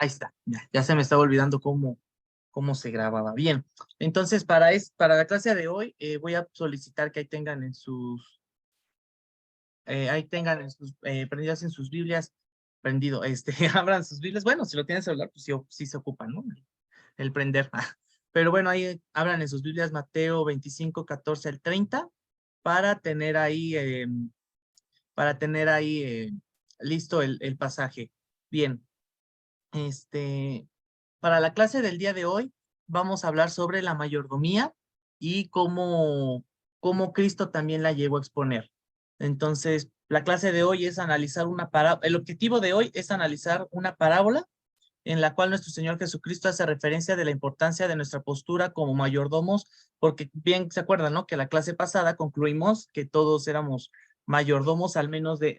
Ahí está, ya se me estaba olvidando cómo se grababa. Bien, entonces para la clase de hoy voy a solicitar que prendidas en sus Biblias, abran sus Biblias. Bueno, si lo tienen en celular, pues sí, sí se ocupan, ¿no? El prender. Pero bueno, ahí abran en sus Biblias Mateo 25, 14 al 30 para tener ahí, listo el pasaje. Bien, este, para la clase del día de hoy vamos a hablar sobre la mayordomía y cómo Cristo también la llegó a exponer. Entonces, la clase de hoy es analizar una parábola. El objetivo de hoy es analizar una parábola en la cual nuestro Señor Jesucristo hace referencia de la importancia de nuestra postura como mayordomos, porque bien se acuerdan, ¿no? Que la clase pasada concluimos que todos éramos mayordomos al menos de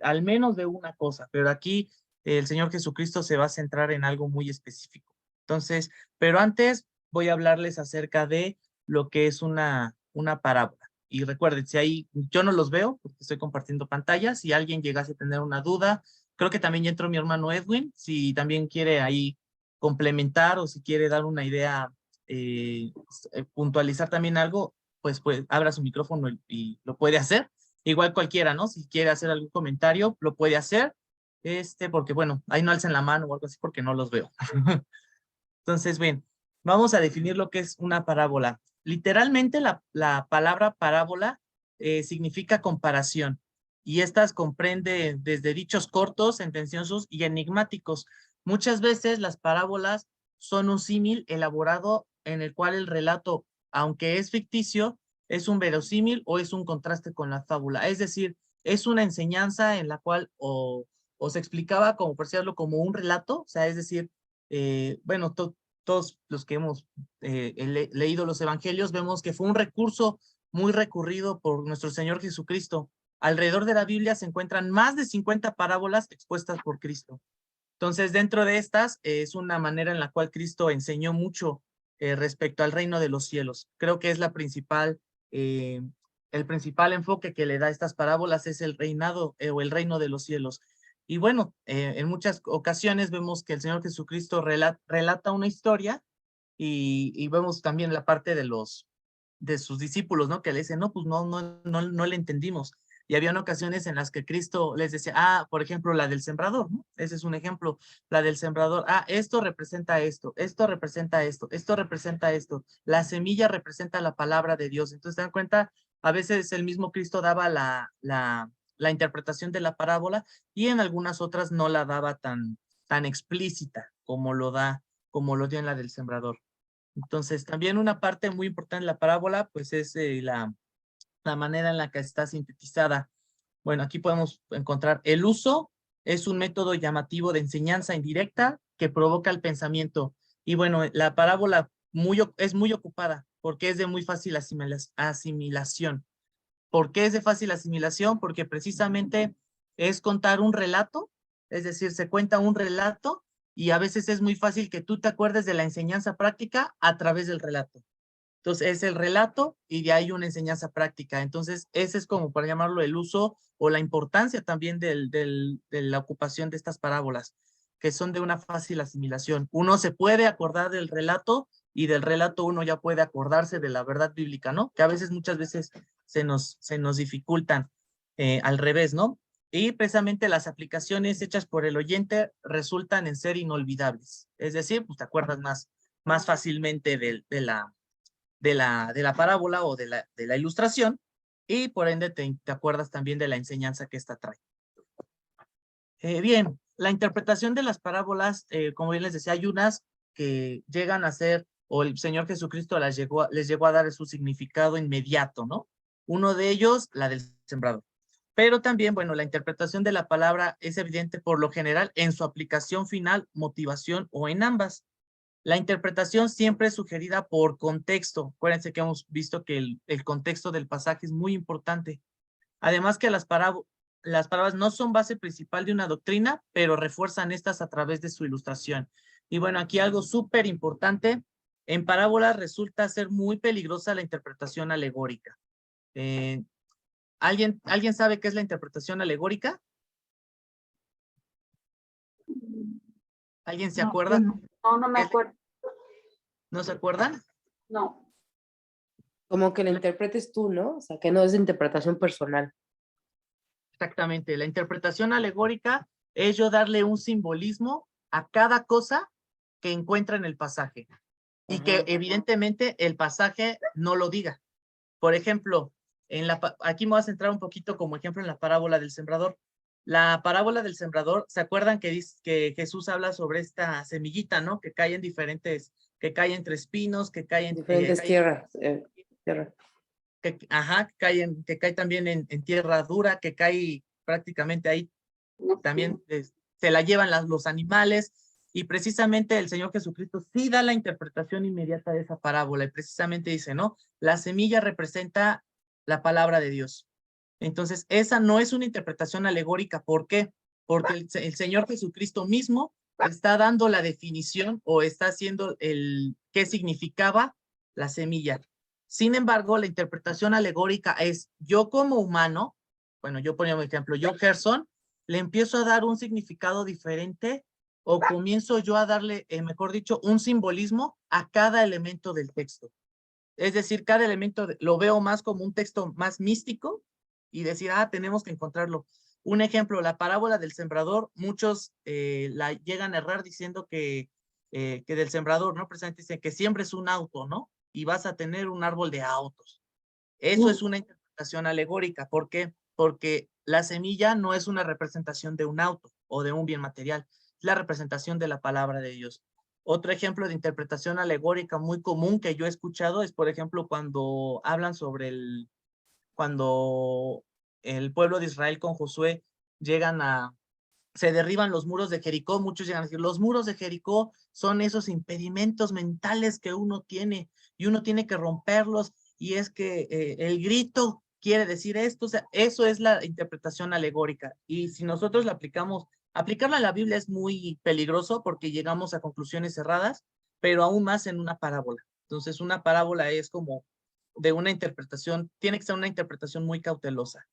una cosa, pero aquí el Señor Jesucristo se va a centrar en algo muy específico. Entonces, pero antes voy a hablarles acerca de lo que es una parábola. Y recuerden, si ahí yo no los veo, porque estoy compartiendo pantalla, si alguien llegase a tener una duda, creo que también ya entró mi hermano Edwin, si también quiere ahí complementar o si quiere dar una idea, puntualizar también algo, pues abra su micrófono y lo puede hacer. Igual cualquiera, ¿no? Si quiere hacer algún comentario, lo puede hacer, porque bueno, ahí no alcen la mano o algo así porque no los veo. Entonces, bien, vamos a definir lo que es una parábola. Literalmente la palabra parábola significa comparación y estas comprende desde dichos cortos, sentenciosos y enigmáticos. Muchas veces las parábolas son un símil elaborado en el cual el relato, aunque es ficticio, es un verosímil o es un contraste con la fábula. Es decir, es una enseñanza en la cual o se explicaba como, por decirlo, como un relato, o sea, es decir, bueno, todos los que hemos leído los evangelios vemos que fue un recurso muy recurrido por nuestro Señor Jesucristo. Alrededor de la Biblia se encuentran más de 50 parábolas expuestas por Cristo. Entonces, dentro de estas es una manera en la cual Cristo enseñó mucho respecto al reino de los cielos. Creo que es el principal enfoque que le da a estas parábolas es el reinado o el reino de los cielos. Y bueno, en muchas ocasiones vemos que el Señor Jesucristo relata una historia y vemos también la parte de sus discípulos, ¿no? Que le dicen, no, pues no le entendimos. Y habían ocasiones en las que Cristo les decía, por ejemplo, la del sembrador, ¿no? Ese es un ejemplo, la del sembrador. Esto representa esto, esto representa esto, esto representa esto. La semilla representa la palabra de Dios. Entonces, ¿se dan cuenta? A veces el mismo Cristo daba la interpretación de la parábola y en algunas otras no la daba tan explícita como lo dio en la del sembrador. Entonces, también una parte muy importante de la parábola, pues es la manera en la que está sintetizada. Bueno, aquí podemos encontrar el uso, es un método llamativo de enseñanza indirecta que provoca el pensamiento. Y bueno, la parábola es muy ocupada porque es de muy fácil asimilación. ¿Por qué es de fácil asimilación? Porque precisamente es contar un relato, es decir, se cuenta un relato y a veces es muy fácil que tú te acuerdes de la enseñanza práctica a través del relato. Entonces, es el relato y de ahí una enseñanza práctica. Entonces, ese es como para llamarlo el uso o la importancia también de la ocupación de estas parábolas, que son de una fácil asimilación. Uno se puede acordar del relato y del relato uno ya puede acordarse de la verdad bíblica, ¿no? Que a veces, muchas veces se nos dificultan al revés, ¿no? Y precisamente las aplicaciones hechas por el oyente resultan en ser inolvidables. Es decir, pues te acuerdas más fácilmente de la parábola o de la ilustración y por ende te acuerdas también de la enseñanza que esta trae. Bien, la interpretación de las parábolas, como bien les decía, hay unas que llegan a ser, o el Señor Jesucristo les llegó a dar su significado inmediato, ¿no? Uno de ellos, la del sembrador. Pero también, bueno, la interpretación de la palabra es evidente por lo general en su aplicación final, motivación o en ambas. La interpretación siempre es sugerida por contexto. Acuérdense que hemos visto que el contexto del pasaje es muy importante. Además que las palabras no son base principal de una doctrina, pero refuerzan estas a través de su ilustración. Y bueno, aquí algo súper importante. En parábolas resulta ser muy peligrosa la interpretación alegórica. ¿Alguien sabe qué es la interpretación alegórica? ¿Alguien se No, acuerda? no me acuerdo. ¿No se acuerdan? No. Como que la interpretes tú, ¿no? O sea, que no es de interpretación personal. Exactamente. La interpretación alegórica es yo darle un simbolismo a cada cosa que encuentra en el pasaje y que evidentemente el pasaje no lo diga. Por ejemplo, aquí me voy a centrar un poquito como ejemplo en la parábola del sembrador. La parábola del sembrador, ¿se acuerdan que dice que Jesús habla sobre esta semillita, ¿no? Que cae en diferentes, que cae entre espinos, que cae en Diferentes tierras. Tierra. que cae también en tierra dura, que cae prácticamente ahí también se la llevan los animales, y precisamente el Señor Jesucristo sí da la interpretación inmediata de esa parábola, y precisamente dice, ¿no? La semilla representa la palabra de Dios. Entonces, esa no es una interpretación alegórica. ¿Por qué? Porque el Señor Jesucristo mismo está dando la definición o está haciendo qué significaba la semilla. Sin embargo, la interpretación alegórica es yo como humano, bueno, yo ponía un ejemplo, yo, Gerson, le empiezo a dar un significado diferente o comienzo yo a darle, mejor dicho, un simbolismo a cada elemento del texto. Es decir, cada elemento lo veo más como un texto más místico y decir, tenemos que encontrarlo. Un ejemplo, la parábola del sembrador, muchos la llegan a errar diciendo que del sembrador, ¿no? Precisamente dicen que siembres un auto, ¿no? Y vas a tener un árbol de autos. Eso es una interpretación alegórica. ¿Por qué? Porque la semilla no es una representación de un auto o de un bien material, es la representación de la palabra de Dios. Otro ejemplo de interpretación alegórica muy común que yo he escuchado es, por ejemplo, cuando hablan sobre cuando el pueblo de Israel con Josué se derriban los muros de Jericó. Muchos llegan a decir, los muros de Jericó son esos impedimentos mentales que uno tiene y uno tiene que romperlos, y es que el grito quiere decir esto. O sea, eso es la interpretación alegórica, y si nosotros la aplicarla a la Biblia es muy peligroso porque llegamos a conclusiones cerradas, pero aún más en una parábola. Entonces, una parábola es como de una interpretación, tiene que ser una interpretación muy cautelosa.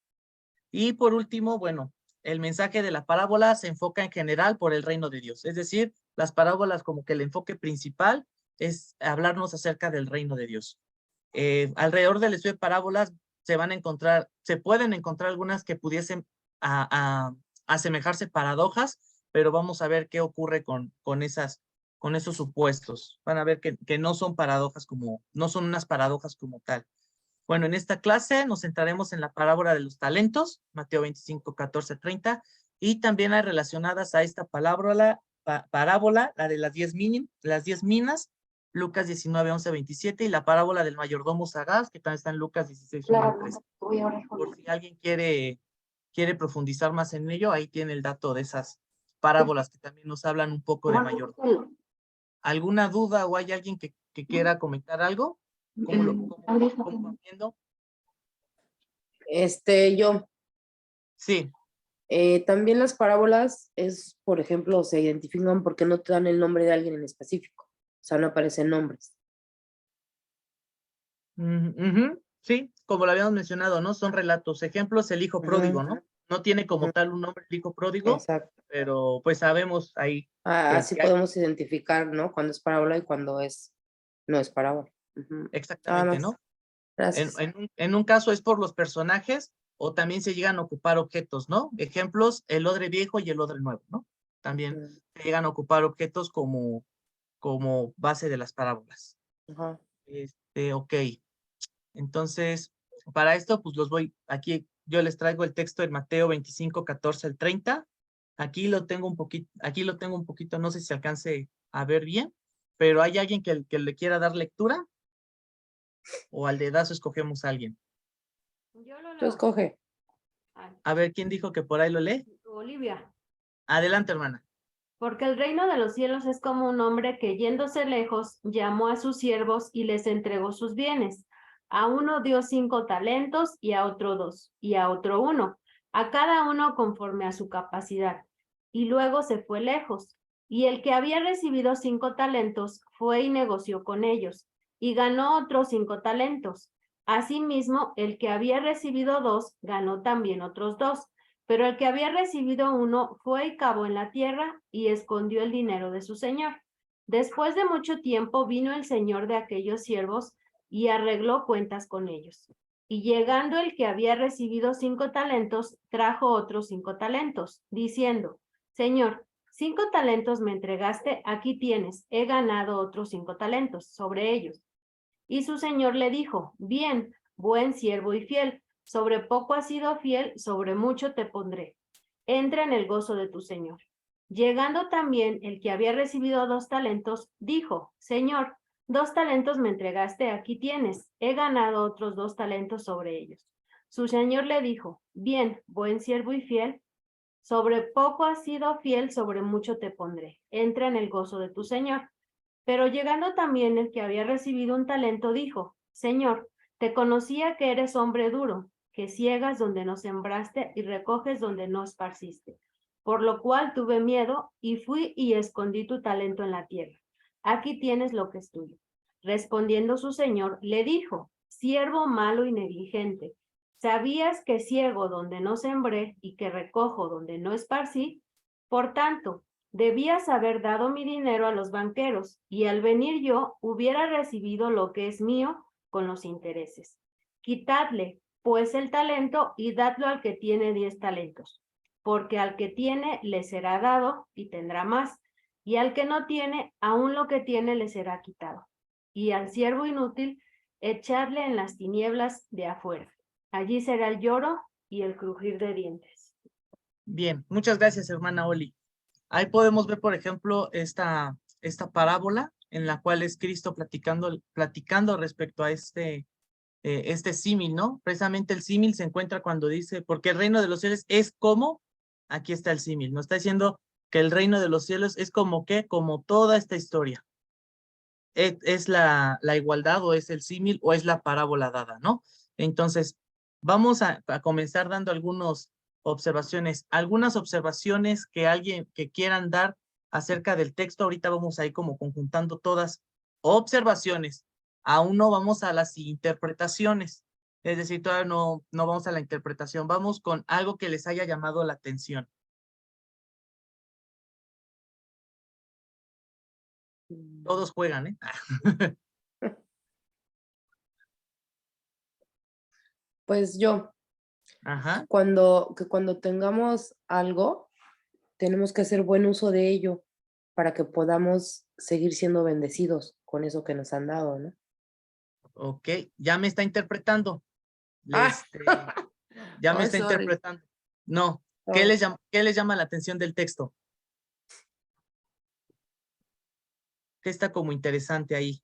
Y por último, bueno, el mensaje de la parábola se enfoca en general por el reino de Dios. Es decir, las parábolas como que el enfoque principal es hablarnos acerca del reino de Dios. Alrededor del estudio de parábolas se pueden encontrar algunas que pudiesen asemejarse paradojas, pero vamos a ver qué ocurre con esos supuestos. Van a ver que no son paradojas no son unas paradojas como tal. Bueno, en esta clase nos centraremos en la parábola de los talentos, Mateo 25, 14, 30, y también hay relacionadas a esta parábola, la de las 10 minas, Lucas 19, 11, 27, y la parábola del mayordomo sagaz, que también está en Lucas 16, 1, 13. Por si alguien quiere profundizar más en ello, ahí tiene el dato de esas parábolas que también nos hablan un poco de mayordomo. ¿Alguna duda o hay alguien que quiera comentar algo? ¿Cómo van viendo? Yo. Sí. También las parábolas por ejemplo, se identifican porque no te dan el nombre de alguien en específico. O sea, no aparecen nombres. Sí, como lo habíamos mencionado, ¿no? Son relatos. Ejemplos, el hijo pródigo, ¿no? No tiene como tal un nombre el hijo pródigo. Exacto. Pero pues sabemos ahí. Así podemos identificar, ¿no? Cuando es parábola y cuando no es parábola. Exactamente, ¿no? Gracias. En un caso es por los personajes, o también se llegan a ocupar objetos, ¿no? Ejemplos, el odre viejo y el odre nuevo, ¿no? También se llegan a ocupar objetos como base de las parábolas. Ok. Entonces, para esto, pues aquí yo les traigo el texto de Mateo 25, 14 al 30. Aquí lo tengo un poquito, no sé si se alcance a ver bien, pero ¿hay alguien que le quiera dar lectura? ¿O al dedazo escogemos a alguien? Yo lo leo. Tú escoge. A ver, ¿quién dijo que por ahí lo lee? Olivia. Adelante, hermana. Porque el reino de los cielos es como un hombre que, yéndose lejos, llamó a sus siervos y les entregó sus bienes. A uno dio 5 talentos, y a otro 2, y a otro 1, a cada uno conforme a su capacidad. Y luego se fue lejos. Y el que había recibido 5 talentos fue y negoció con ellos, y ganó otros 5 talentos. Asimismo, el que había recibido 2 ganó también otros 2. Pero el que había recibido uno fue y cavó en la tierra y escondió el dinero de su señor. Después de mucho tiempo vino el señor de aquellos siervos y arregló cuentas con ellos. Y llegando el que había recibido 5 talentos, trajo otros 5 talentos, diciendo, Señor, 5 talentos me entregaste, aquí tienes, he ganado otros 5 talentos sobre ellos. Y su señor le dijo, bien, buen siervo y fiel, sobre poco has sido fiel, sobre mucho te pondré. Entra en el gozo de tu señor. Llegando también el que había recibido 2 talentos, dijo, Señor, 2 talentos me entregaste, aquí tienes, he ganado otros 2 talentos sobre ellos. Su señor le dijo, bien, buen siervo y fiel, sobre poco has sido fiel, sobre mucho te pondré. Entra en el gozo de tu señor. Pero llegando también el que había recibido un talento, dijo, Señor, te conocía que eres hombre duro, que ciegas donde no sembraste y recoges donde no esparciste. Por lo cual tuve miedo y fui y escondí tu talento en la tierra. Aquí tienes lo que es tuyo. Respondiendo su señor, le dijo, siervo malo y negligente, ¿sabías que ciego donde no sembré y que recojo donde no esparcí? Por tanto, debías haber dado mi dinero a los banqueros, y al venir yo hubiera recibido lo que es mío con los intereses. Quitadle, pues, el talento y dadlo al que tiene 10 talentos, porque al que tiene le será dado y tendrá más, y al que no tiene, aún lo que tiene le será quitado. Y al siervo inútil, echadle en las tinieblas de afuera. Allí será el lloro y el crujir de dientes. Bien, muchas gracias, hermana Oli. Ahí podemos ver, por ejemplo, esta parábola en la cual es Cristo platicando respecto a este símil, ¿no? Precisamente el símil se encuentra cuando dice, porque el reino de los cielos es como, aquí está el símil, nos está diciendo que el reino de los cielos es como ¿qué? Como toda esta historia. Es la igualdad o es el símil o es la parábola dada, ¿no? Entonces, vamos a comenzar dando algunas observaciones que quieran dar acerca del texto. Ahorita vamos a ir como conjuntando todas observaciones. Aún no vamos a las interpretaciones, es decir, todavía no vamos a la interpretación, vamos con algo que les haya llamado la atención. Todos juegan, ¿eh? Pues yo, Ajá. que cuando tengamos algo, tenemos que hacer buen uso de ello para que podamos seguir siendo bendecidos con eso que nos han dado, ¿no? Ok, ya me está interpretando. Ah. Ya me Oh, está sorry. interpretando. No, ¿qué Oh. les llama la atención del texto? ¿Qué está como interesante ahí?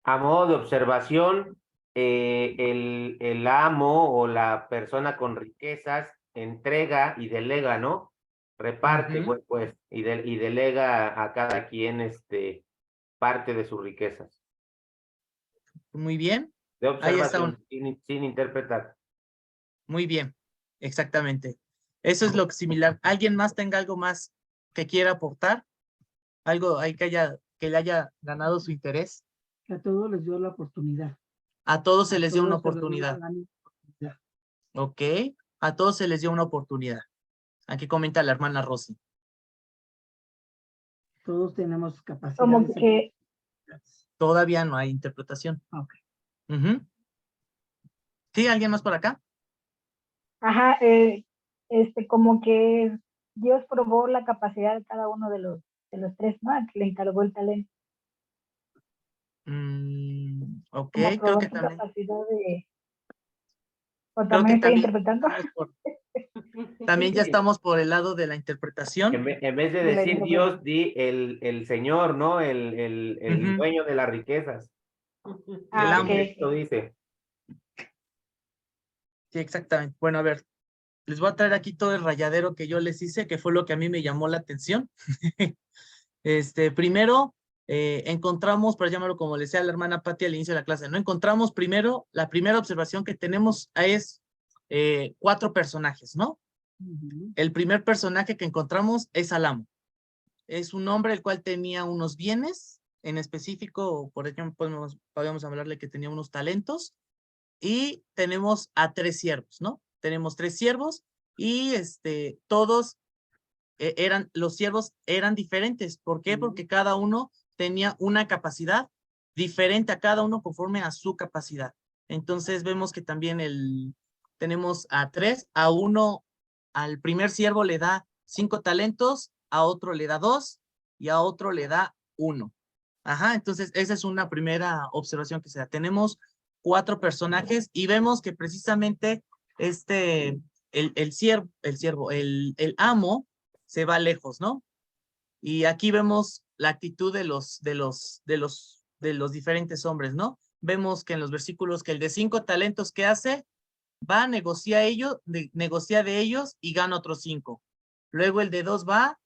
A modo de observación, el amo o la persona con riquezas entrega y delega, ¿no? Reparte, Ujú. pues, y delega a cada quien parte de sus riquezas. Muy bien. De Ahí está observación, sin interpretar. Muy bien, exactamente. Eso es lo similar. ¿Alguien más tenga algo más que quiera aportar? ¿Algo ahí que le haya ganado su interés? Que a todos les dio la oportunidad. A todos se les dio una todos se les dio oportunidad. la oportunidad. Ok, a todos se les dio una oportunidad. Aquí comenta la hermana Rosy. Todos tenemos capacidad. Como que, Todavía no hay interpretación. Ok. Ujú. ¿Sí? ¿Alguien más por acá? ajá, como que Dios probó la capacidad de cada uno de los tres, ¿no? A que le encargó el talento, Ok, como creo probó que su también. capacidad de, o Creo también que estoy también interpretando, también ya estamos por el lado de la interpretación. En vez de De la decir interpretación. Dios, di el Señor, ¿no? El Ujú. dueño de las riquezas. El Ah, amo. ok. Esto dice. Sí, exactamente. Bueno, a ver, les voy a traer aquí todo el rayadero que yo les hice, que fue lo que a mí me llamó la atención. Primero, encontramos, para llamarlo como le decía la hermana Pati al inicio de la clase, ¿no? Encontramos primero, la primera observación que tenemos es 4 personajes, ¿no? El primer personaje que encontramos es al amo. Es un hombre el cual tenía unos bienes, en específico, por ejemplo, podemos hablarle que tenía unos talentos y tenemos a 3 siervos, ¿no? Tenemos 3 siervos y todos los siervos eran diferentes. ¿Por qué? Porque cada uno tenía una capacidad diferente a cada uno conforme a su capacidad. Entonces vemos que también tenemos a 3, a uno, al primer siervo le da 5 talentos, a otro le da 2 y a otro le da 1. Ajá, entonces esa es una primera observación que se da. Tenemos 4 personajes y vemos que precisamente el amo se va lejos, ¿no? Y aquí vemos la actitud de los diferentes hombres, ¿no? Vemos que en los versículos que el de 5 talentos, ¿qué hace? Va, negocia de ellos y gana otros 5. Luego el de 2 va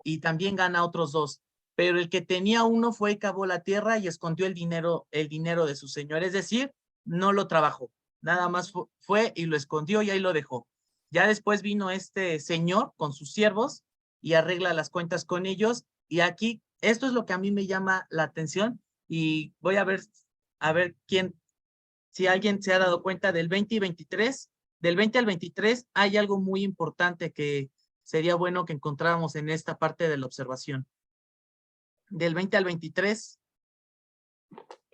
y también gana otros 2. Pero el que tenía 1 fue y cavó la tierra y escondió el dinero de su señor. Es decir, no lo trabajó. Nada más fue y lo escondió y ahí lo dejó. Ya después vino este señor con sus siervos y arregla las cuentas con ellos. Y aquí, esto es lo que a mí me llama la atención y voy a ver si alguien se ha dado cuenta del 20 y 23. Del 20 al 23 hay algo muy importante que sería bueno que encontráramos en esta parte de la observación. Del 20 al 23,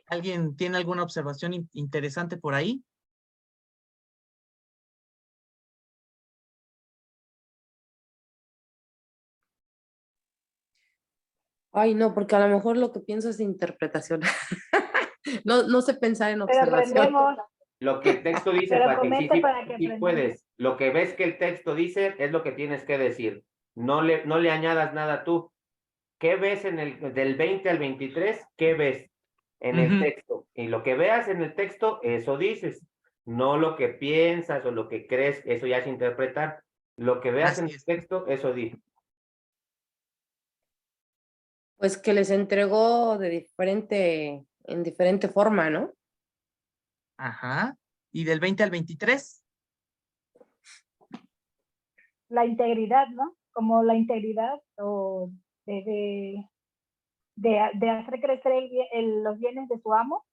¿alguien tiene alguna observación interesante por ahí? Ay, no, porque a lo mejor lo que pienso es interpretación. No sé pensar en Pero observación. aprendemos. Lo que el texto dice, Pero Pati, comenta sí para que aprendamos. puedes. Lo que ves que el texto dice es lo que tienes que decir. No le añadas nada tú. ¿Qué ves del 20 al 23? ¿Qué ves en el texto? Y lo que veas en el texto, eso dices. No lo que piensas o lo que crees, eso ya es interpretar. Lo que veas en el texto, eso dices. Pues que les entregó en diferente forma, ¿no? Ajá. ¿Y del 20 al 23? La integridad, ¿no? Como la integridad o de hacer crecer los bienes de su amo.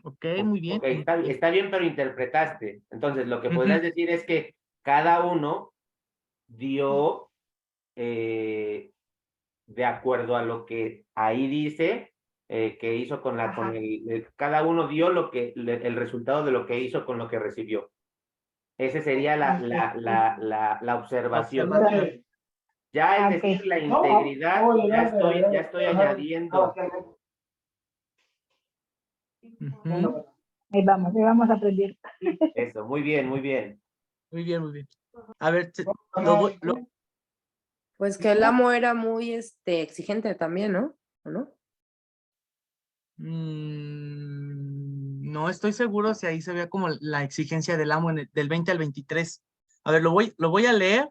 Ok, muy bien. Ok, está bien, pero interpretaste. Entonces, lo que podrías decir es que cada uno dio de acuerdo a lo que ahí dice que hizo cada uno dio el resultado de lo que hizo con lo que recibió. Esa sería la observación. Ya es decir, la integridad, ya estoy añadiendo. Ahí vamos a aprender. Eso, muy bien, muy bien. Muy bien, muy bien. A ver, Pues que el amo era muy exigente también, ¿no? ¿O no? No estoy seguro si ahí se vea como la exigencia del amo del 20 al 23. A ver, lo voy a leer,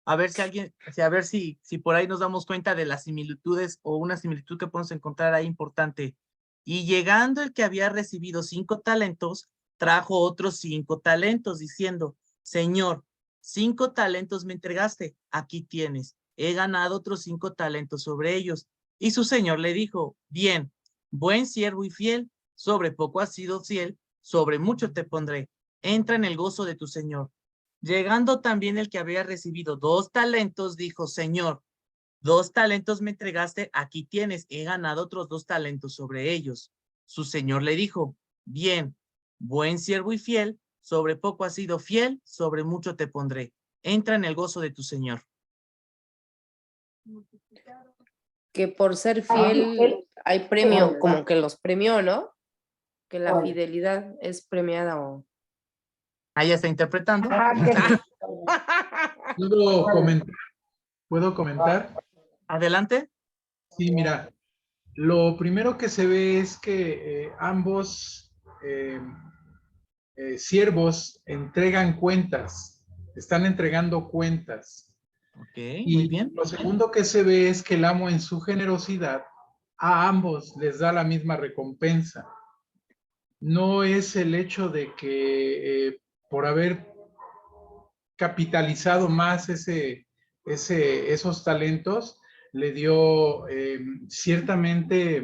a ver si por ahí nos damos cuenta de las similitudes o una similitud que podemos encontrar ahí importante. Y llegando el que había recibido 5 talentos, trajo otros 5 talentos, diciendo, Señor, 5 talentos me entregaste, aquí tienes. He ganado otros 5 talentos sobre ellos. Y su señor le dijo, bien, buen siervo y fiel, sobre poco has sido fiel, sobre mucho te pondré. Entra en el gozo de tu señor. Llegando también el que había recibido 2 talentos, dijo, Señor, 2 talentos me entregaste, aquí tienes, he ganado otros 2 talentos sobre ellos. Su señor le dijo, bien, buen siervo y fiel, sobre poco has sido fiel, sobre mucho te pondré. Entra en el gozo de tu señor. Que por ser fiel hay premio, como que los premió, ¿no? Que la fidelidad es premiada o... Ahí está interpretando. ¿Puedo comentar? Adelante. Sí, mira, lo primero que se ve es que ambos siervos entregan cuentas, están entregando cuentas. Ok, Y muy bien. lo segundo que se ve es que el amo en su generosidad a ambos les da la misma recompensa. No es el hecho de que por haber capitalizado más esos talentos, le dio ciertamente,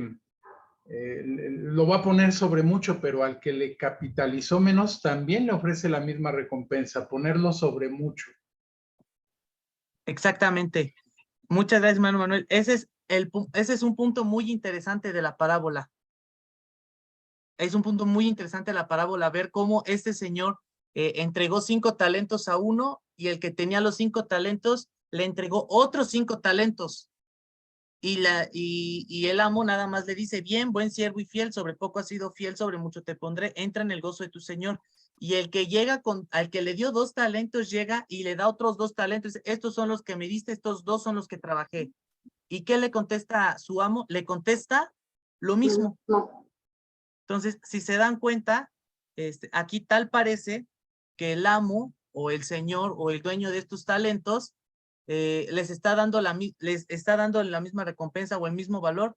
lo va a poner sobre mucho, pero al que le capitalizó menos también le ofrece la misma recompensa, ponerlo sobre mucho. Exactamente. Muchas gracias, hermano Manuel. Ese es un punto muy interesante de la parábola. Es un punto muy interesante de la parábola, ver cómo este señor entregó 5 talentos a uno y el que tenía los 5 talentos le entregó otros 5 talentos. Y el amo nada más le dice, bien, buen siervo y fiel, sobre poco has sido fiel, sobre mucho te pondré, entra en el gozo de tu señor. Y el que llega al que le dio 2 talentos, llega y le da otros 2 talentos. Estos son los que me diste, estos 2 son los que trabajé. ¿Y qué le contesta su amo? Le contesta lo mismo. No. Entonces, si se dan cuenta, aquí tal parece que el amo o el señor o el dueño de estos talentos les está dando la misma recompensa o el mismo valor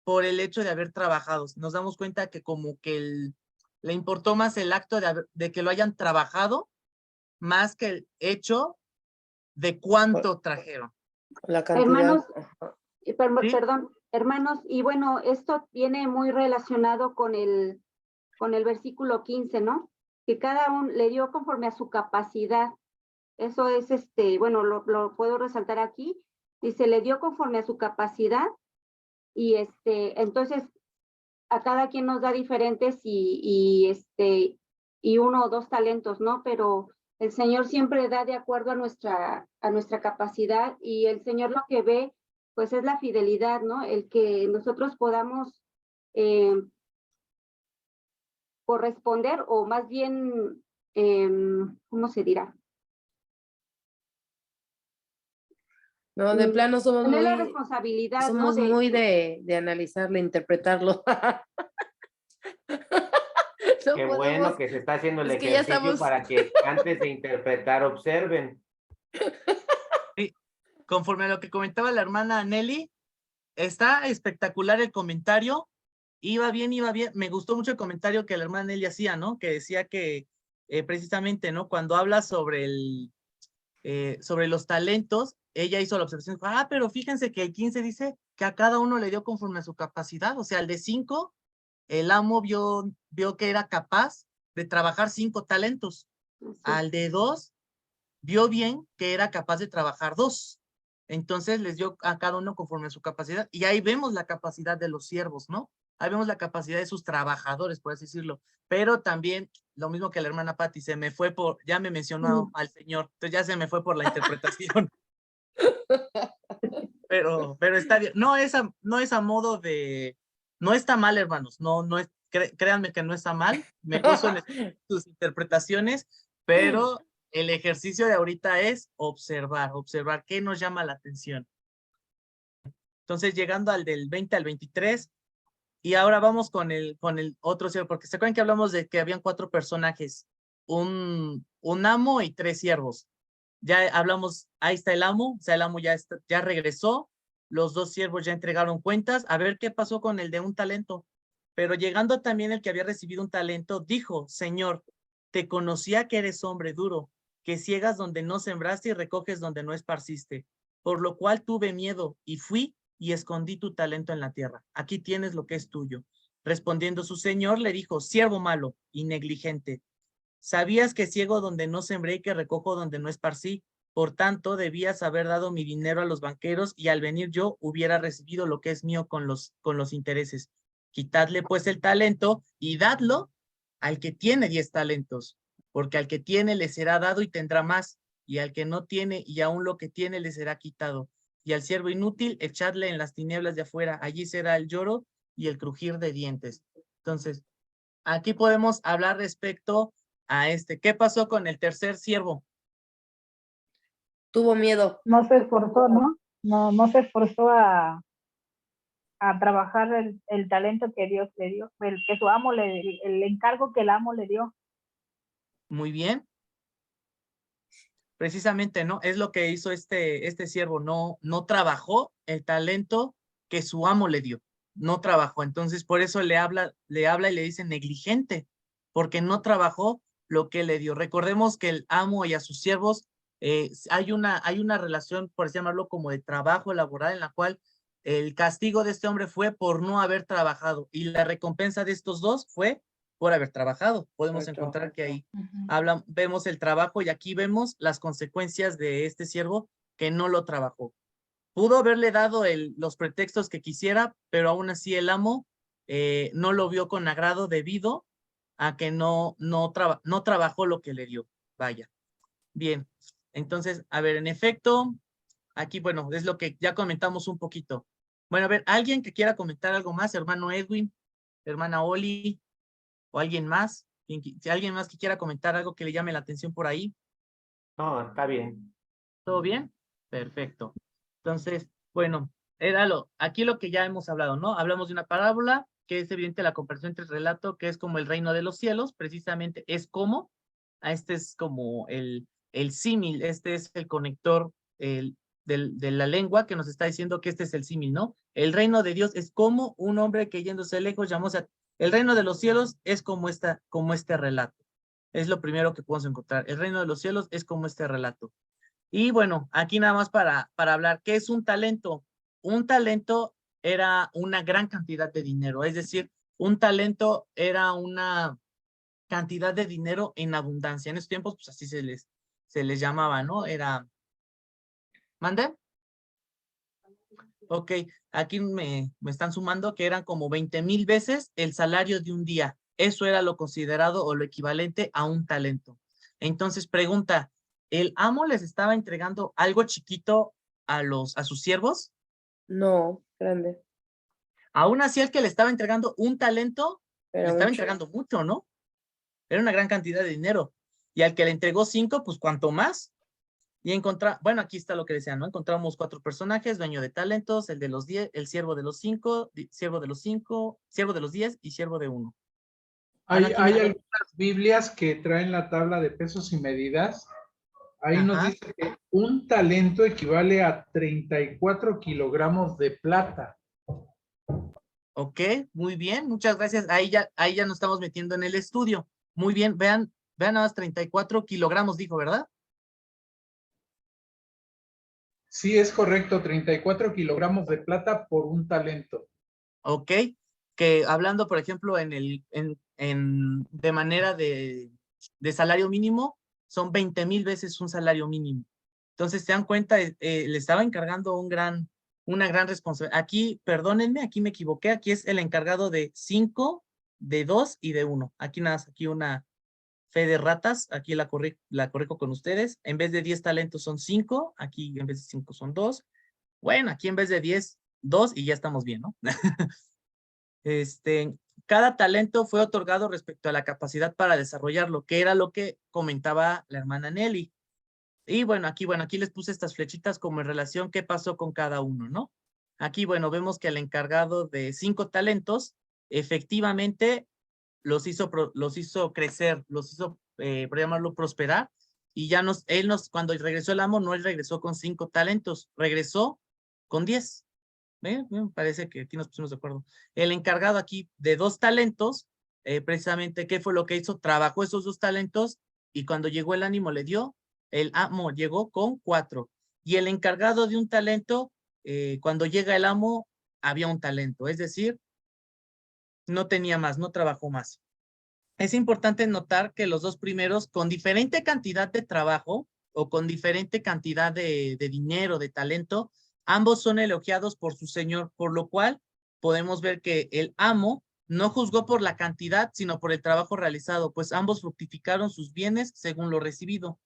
por el hecho de haber trabajado. Nos damos cuenta que como que le importó más el acto de que lo hayan trabajado más que el hecho de cuánto trajeron. La cantidad. Hermanos, ¿Sí? perdón, hermanos, y bueno, esto viene muy relacionado con el versículo 15, ¿no? Que cada uno le dio conforme a su capacidad. Eso es, bueno, lo puedo resaltar aquí. Dice, le dio conforme a su capacidad y entonces a cada quien nos da diferentes y 1 o 2 talentos, ¿no? Pero el Señor siempre da de acuerdo a nuestra capacidad y el Señor lo que ve, pues es la fidelidad, ¿no? El que nosotros podamos corresponder o más bien, ¿cómo se dirá? No, de plano somos Tener la muy, responsabilidad, somos ¿no? muy de analizarlo, interpretarlo. No Qué podemos, bueno que se está haciendo el es que ya ejercicio estamos. para que antes de interpretar observen. Sí, conforme a lo que comentaba la hermana Nelly, está espectacular el comentario. Iba bien, iba bien. Me gustó mucho el comentario que la hermana Nelly hacía, ¿no? Que decía que precisamente, ¿no? Cuando habla sobre los talentos, ella hizo la observación, pero fíjense que el 15 dice que a cada uno le dio conforme a su capacidad. O sea, al de 5, el amo vio que era capaz de trabajar 5 talentos. Al de 2, vio bien que era capaz de trabajar 2. Entonces les dio a cada uno conforme a su capacidad. Y ahí vemos la capacidad de los siervos, ¿no? Ahí vemos la capacidad de sus trabajadores, por así decirlo. Pero también, lo mismo que la hermana Patti, ya me mencionó al Señor, entonces ya se me fue por la interpretación. Pero está bien. No es a modo de... No está mal, hermanos. Créanme que no está mal. Me gozo en sus interpretaciones, pero el ejercicio de ahorita es observar qué nos llama la atención. Entonces, llegando al del 20 al 23, y ahora vamos con el otro siervo, porque se acuerdan que hablamos de que habían 4 personajes, un amo y 3 siervos. Ya hablamos, ahí está el amo, o sea, el amo ya regresó, los 2 siervos ya entregaron cuentas, a ver qué pasó con el de un talento. Pero llegando también el que había recibido un talento, dijo, Señor, te conocía que eres hombre duro, que ciegas donde no sembraste y recoges donde no esparciste, por lo cual tuve miedo y fui y escondí tu talento en la tierra. Aquí tienes lo que es tuyo. Respondiendo su señor, le dijo, siervo malo y negligente, ¿sabías que ciego donde no sembré y que recojo donde no esparcí? Por tanto, debías haber dado mi dinero a los banqueros y al venir yo hubiera recibido lo que es mío con los intereses. Quitadle pues el talento y dadlo al que tiene 10 talentos, porque al que tiene le será dado y tendrá más, y al que no tiene y aún lo que tiene le será quitado. Y al siervo inútil echadle en las tinieblas de afuera, allí será el lloro y el crujir de dientes. Entonces, aquí podemos hablar respecto a ¿qué pasó con el tercer siervo? Tuvo miedo. No se esforzó, ¿no? No se esforzó a trabajar el talento que Dios le dio, que su amo el encargo que el amo le dio. Muy bien. Precisamente, ¿no? Es lo que hizo este siervo, no trabajó el talento que su amo le dio, no trabajó. Entonces, por eso le habla y le dice negligente, porque no trabajó lo que le dio. Recordemos que el amo y a sus siervos hay una relación, por así llamarlo, como de trabajo laboral en la cual el castigo de este hombre fue por no haber trabajado y la recompensa de estos dos fue por haber trabajado. Podemos encontrar que ahí vemos el trabajo y aquí vemos las consecuencias de este siervo que no lo trabajó. Pudo haberle dado los pretextos que quisiera, pero aún así el amo no lo vio con agrado debido a que no trabajó lo que le dio. Vaya. Bien. Entonces, a ver, en efecto, aquí, bueno, es lo que ya comentamos un poquito. Bueno, a ver, ¿alguien que quiera comentar algo más? Hermano Edwin, hermana Oli, o alguien más. Si alguien más que quiera comentar algo que le llame la atención por ahí. No, está bien. ¿Todo bien? Perfecto. Entonces, bueno, aquí lo que ya hemos hablado, ¿no? Hablamos de una parábola, que es evidente la comparación entre el relato, que es como el reino de los cielos, precisamente es como, este es como el símil, este es el conector de la lengua que nos está diciendo que este es el símil, ¿no? El reino de Dios es como un hombre que yéndose lejos llamó, o sea, el reino de los cielos es como este relato. Es lo primero que podemos encontrar. El reino de los cielos es como este relato. Y bueno, aquí nada más para hablar, ¿qué es un talento? Un talento era una gran cantidad de dinero, es decir, un talento era una cantidad de dinero en abundancia. En esos tiempos, pues así se les llamaba, ¿no? ¿Mande? Ok, aquí me están sumando que eran como 20,000 veces el salario de un día. Eso era lo considerado o lo equivalente a un talento. Entonces, pregunta, ¿el amo les estaba entregando algo chiquito a sus siervos? No, grande. Aún así, el que le estaba entregando un talento, Pero le estaba mucho. entregando mucho, ¿no? Era una gran cantidad de dinero. Y al que le entregó 5, pues cuanto más. Y bueno, aquí está lo que decían, ¿no? Encontramos 4 personajes, dueño de talentos, el de los 10, el siervo de los 5, siervo de los 5, siervo de los 10 y siervo de 1. Hay algunas Biblias que traen la tabla de pesos y medidas. Ahí nos dice que un talento equivale a 34 kilogramos de plata. Ok, muy bien, muchas gracias. Ahí ya nos estamos metiendo en el estudio. Muy bien, vean nada más 34 kilogramos, dijo, ¿verdad? Sí, es correcto, 34 kilogramos de plata por un talento. Ok, que hablando, por ejemplo, de manera de salario mínimo, son 20,000 veces un salario mínimo. Entonces, se dan cuenta, le estaba encargando una gran responsabilidad. Aquí, perdónenme, aquí me equivoqué, aquí es el encargado de 5, de 2 y de 1. Aquí nada más, aquí una fe de ratas, aquí la corrijo con ustedes. En vez de 10 talentos son 5, aquí en vez de 5 son 2. Bueno, aquí en vez de 10, 2 y ya estamos bien, ¿no? Cada talento fue otorgado respecto a la capacidad para desarrollarlo, que era lo que comentaba la hermana Nelly. Y bueno, aquí les puse estas flechitas como en relación qué pasó con cada uno, ¿no? Aquí, bueno, vemos que el encargado de 5 talentos efectivamente los hizo crecer, los hizo, por llamarlo, prosperar. Y ya cuando regresó el amo, no él regresó con 5 talentos, regresó con 10. Me parece que aquí nos pusimos de acuerdo. El encargado aquí de 2 talentos, precisamente, ¿qué fue lo que hizo? Trabajó esos 2 talentos y cuando llegó el ánimo le dio, el amo llegó con 4. Y el encargado de un talento, cuando llega el amo, había un talento, es decir, no tenía más, no trabajó más. Es importante notar que los 2 primeros, con diferente cantidad de trabajo o con diferente cantidad de dinero, de talento, ambos son elogiados por su señor, por lo cual podemos ver que el amo no juzgó por la cantidad, sino por el trabajo realizado, pues ambos fructificaron sus bienes según lo recibido,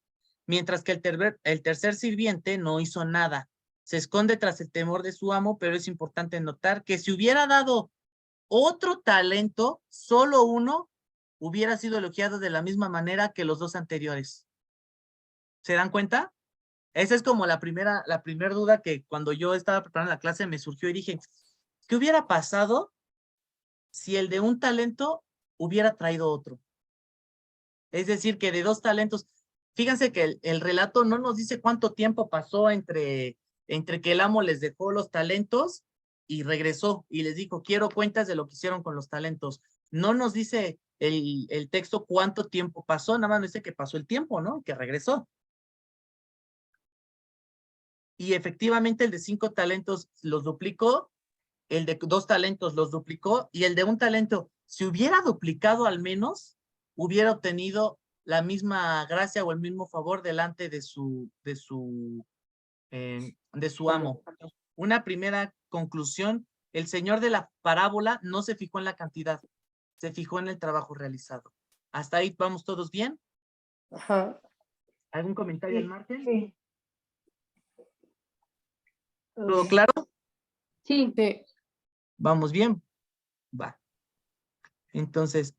mientras que el tercer sirviente no hizo nada. Se esconde tras el temor de su amo, pero es importante notar que si hubiera dado otro talento, solo uno, hubiera sido elogiado de la misma manera que los 2 anteriores. ¿Se dan cuenta? Esa es como la primera duda que cuando yo estaba preparando la clase me surgió y dije, ¿qué hubiera pasado si el de un talento hubiera traído otro? Es decir, que de 2 talentos, fíjense que el relato no nos dice cuánto tiempo pasó entre que el amo les dejó los talentos y regresó y les dijo, quiero cuentas de lo que hicieron con los talentos. No nos dice el texto cuánto tiempo pasó, nada más nos dice que pasó el tiempo, ¿no? Que regresó. y efectivamente el de 5 talentos los duplicó, el de 2 talentos los duplicó, y el de 1 talento, si hubiera duplicado al menos, hubiera obtenido la misma gracia o el mismo favor delante de su amo. Una primera conclusión, el señor de la parábola no se fijó en la cantidad, se fijó en el trabajo realizado. ¿Hasta ahí vamos todos bien? Ajá. ¿Algún comentario al margen? Sí. ¿Todo claro? Sí, Sí. Vamos bien. Va. Entonces,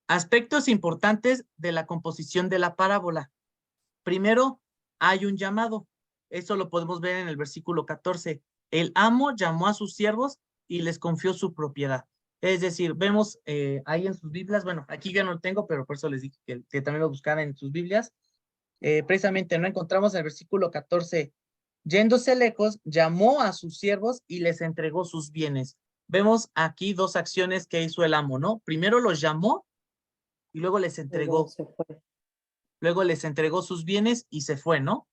aspectos importantes de la composición de la parábola. Primero, hay un llamado. Eso lo podemos ver en el versículo 14. El amo llamó a sus siervos y les confió su propiedad. Es decir, vemos ahí en sus Biblias, bueno, aquí yo no lo tengo, pero por eso les dije que también lo buscaran en sus Biblias. Precisamente no encontramos en el versículo 14, yéndose lejos, llamó a sus siervos y les entregó sus bienes. Vemos aquí 2 acciones que hizo el amo, ¿no? Primero los llamó y luego les Y luego entregó. se fue. Luego les entregó sus bienes y se fue, ¿no?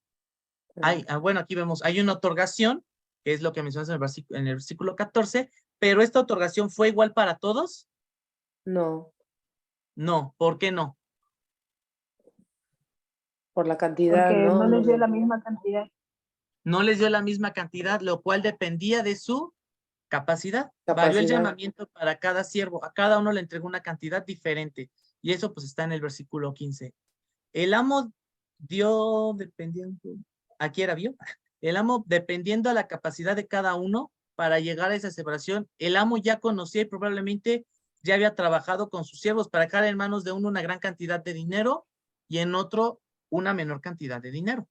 Bueno, aquí vemos, hay una otorgación, que es lo que mencionas en el versículo 14, pero ¿esta otorgación fue igual para todos? No, No, ¿por qué no? por la cantidad, Porque ¿no? no les dio la les- misma cantidad. No les dio la misma cantidad, lo cual dependía de su capacidad. Varió el Capacidad. llamamiento para cada siervo, a cada uno le entregó una cantidad diferente, y eso pues está en el versículo 15. El amo dio, dependiendo, aquí era vio, el amo dependiendo a la capacidad de cada uno para llegar a esa separación, el amo ya conocía y probablemente ya había trabajado con sus siervos para dejar en manos de uno una gran cantidad de dinero y en otro una menor cantidad de dinero.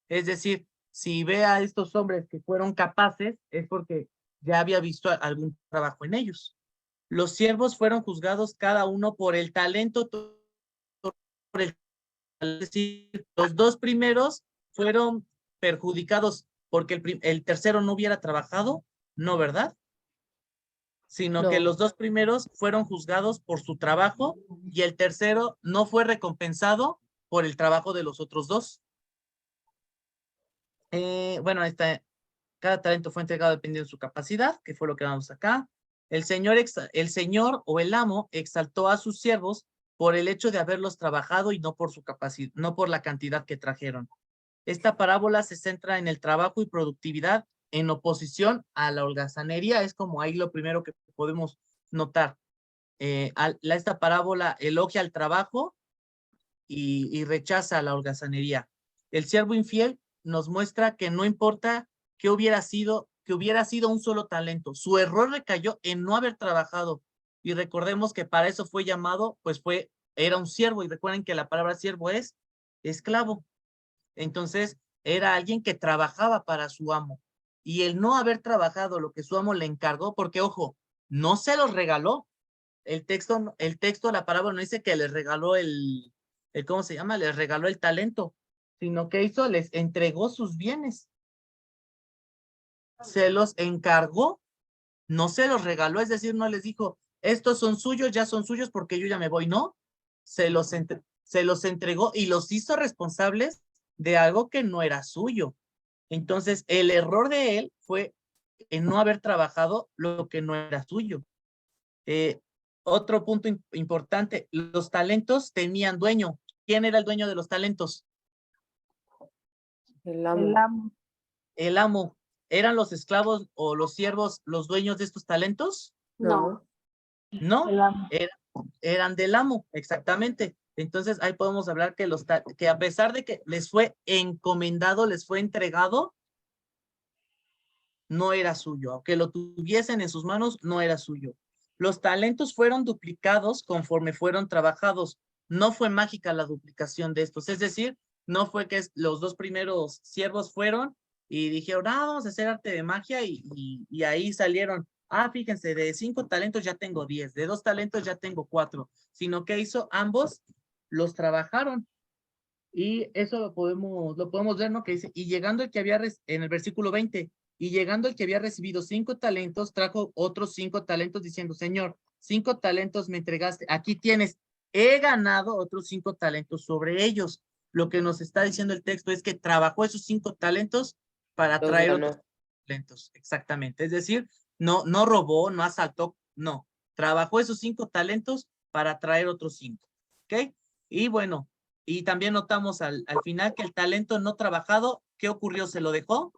Es decir, si ve a estos hombres que fueron capaces, es porque ya había visto algún trabajo en ellos. Los siervos fueron juzgados cada uno por el talento, por el, es decir, los 2 primeros fueron perjudicados porque el tercero no hubiera trabajado, no, ¿verdad? Sino que No. los 2 primeros fueron juzgados por su trabajo y el tercero no fue recompensado por el trabajo de los otros 2. Bueno, cada talento fue entregado dependiendo de su capacidad, que fue lo que vamos acá. El señor o el amo exaltó a sus siervos por el hecho de haberlos trabajado y no por su capacidad, no por la cantidad que trajeron. Esta parábola se centra en el trabajo y productividad en oposición a la holgazanería. Es como ahí lo primero que podemos notar. Esta parábola elogia el trabajo y rechaza la holgazanería. El siervo infiel nos muestra que no importa que hubiera sido un solo talento. Su error recayó en no haber trabajado. Y recordemos que para eso fue llamado, pues era un siervo. Y recuerden que la palabra siervo es esclavo. Entonces, era alguien que trabajaba para su amo. Y el no haber trabajado lo que su amo le encargó, porque ojo, no se los regaló. El texto de la parábola no dice que les regaló ¿cómo se llama? Les regaló el talento, sino que hizo, les entregó sus bienes. Se los encargó, no se los regaló, es decir, no les dijo, estos son suyos, ya son suyos porque yo ya me voy, no. Se los entregó y los hizo responsables de algo que no era suyo. Entonces, el error de él fue en no haber trabajado lo que no era suyo. Otro punto importante, los talentos tenían dueño. ¿Quién era el dueño de los talentos? El amo. El amo. El amo. ¿Eran los esclavos o los siervos los dueños de estos talentos? no. No, El amo. eran del amo, exactamente. Entonces ahí podemos hablar que a pesar de que les fue encomendado, les fue entregado, no era suyo. Aunque lo tuviesen en sus manos, no era suyo. Los talentos fueron duplicados conforme fueron trabajados. No fue mágica la duplicación de estos. Es decir, no fue que los 2 primeros siervos fueron y dijeron, vamos a hacer arte de magia y ahí salieron. Fíjense, de 5 talentos ya tengo 10, de 2 talentos ya tengo 4. Sino que hizo, ambos los trabajaron. Y eso lo podemos ver, ¿no? Que dice, y llegando el que había, en el versículo 20, y llegando el que había recibido 5 talentos, trajo otros 5 talentos diciendo, Señor, 5 talentos me entregaste, aquí tienes, he ganado otros 5 talentos sobre ellos. Lo que nos está diciendo el texto es que trabajó esos 5 talentos para Los traer ganó. otros talentos. Exactamente. Es decir, no robó, no asaltó, no. Trabajó esos 5 talentos para traer otros 5. ¿Ok? Y bueno, y también notamos al final que el talento no trabajado, ¿qué ocurrió? ¿Se lo dejó?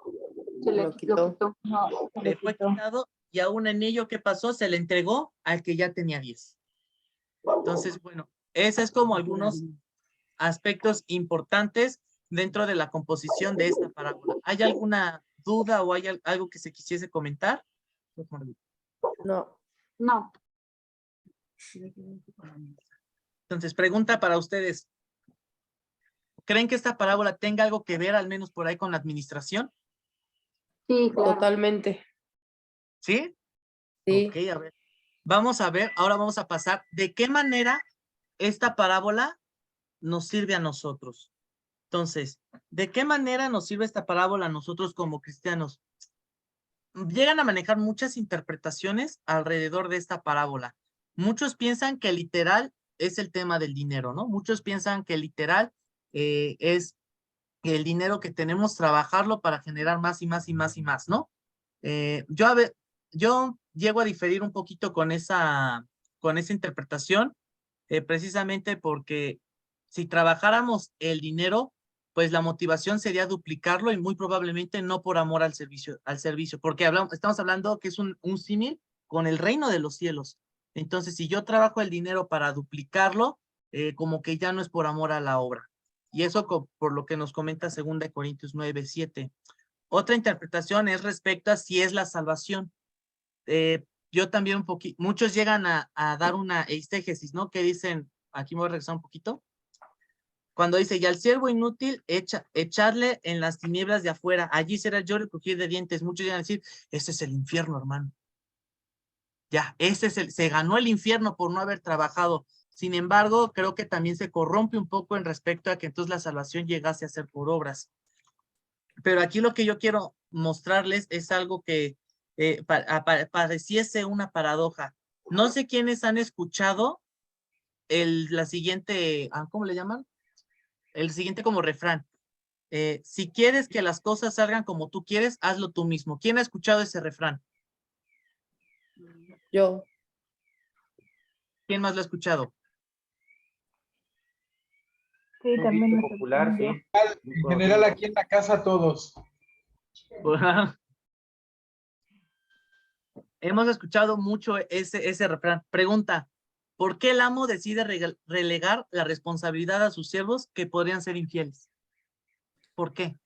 Se Lo quitó. No, se Le le fue quitó. quitado y aún en ello, ¿qué pasó? Se le entregó al que ya tenía 10. Entonces, bueno, ese es como algunos aspectos importantes dentro de la composición de esta parábola. ¿Hay alguna duda o hay algo que se quisiese comentar? No, No, Entonces, pregunta para ustedes. ¿Creen que esta parábola tenga algo que ver, al menos por ahí, con la administración? sí, claro. totalmente. ¿Sí? Sí. Ok, a ver. Vamos a ver, ahora vamos a pasar de qué manera esta parábola nos sirve a nosotros. Entonces, ¿de qué manera nos sirve esta parábola a nosotros como cristianos? Llegan a manejar muchas interpretaciones alrededor de esta parábola. Muchos piensan que literal es el tema del dinero, ¿no? Muchos piensan que literal es el dinero que tenemos, trabajarlo para generar más y más y más y más, ¿no? Yo llego a diferir un poquito con esa interpretación, precisamente porque si trabajáramos el dinero, pues la motivación sería duplicarlo y muy probablemente no por amor al servicio, porque estamos hablando que es un símil con el reino de los cielos. Entonces, si yo trabajo el dinero para duplicarlo, como que ya no es por amor a la obra. Y eso por lo que nos comenta 2 Corintios 9:7. Otra interpretación es respecto a si es la salvación. Yo también muchos llegan a dar una exégesis, ¿no? Que dicen, aquí me voy a regresar un poquito. Cuando dice, y al siervo inútil, echarle en las tinieblas de afuera, allí será el lloro y crujir de dientes. Muchos llegan a decir, ese es el infierno, hermano. Ya, se ganó el infierno por no haber trabajado. Sin embargo, creo que también se corrompe un poco en respecto a que entonces la salvación llegase a ser por obras. Pero aquí lo que yo quiero mostrarles es algo que pareciese una paradoja. No sé quiénes han escuchado la siguiente, ¿cómo le llaman? El siguiente como refrán. Si quieres que las cosas salgan como tú quieres, hazlo tú mismo. ¿Quién ha escuchado ese refrán? Yo. ¿Quién más lo ha escuchado? Sí, Un también dicho nos popular, sí. En general, aquí en la casa todos. Hemos escuchado mucho ese refrán. Pregunta, ¿por qué el amo decide relegar la responsabilidad a sus siervos que podrían ser infieles? ¿Por qué?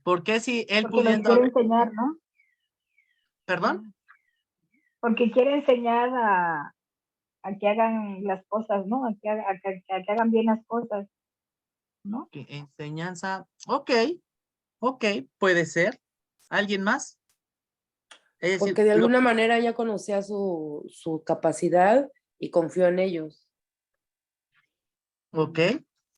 ¿Por qué si él porque nos pudiendo quiere haber... enseñar, ¿no? ¿Perdón? Porque quiere enseñar a que hagan las cosas, ¿no? A que hagan bien las cosas, ¿no? Enseñanza. Ok, puede ser. ¿Alguien más? Es decir, Porque de alguna manera ya conocía su capacidad y confió en ellos. ok,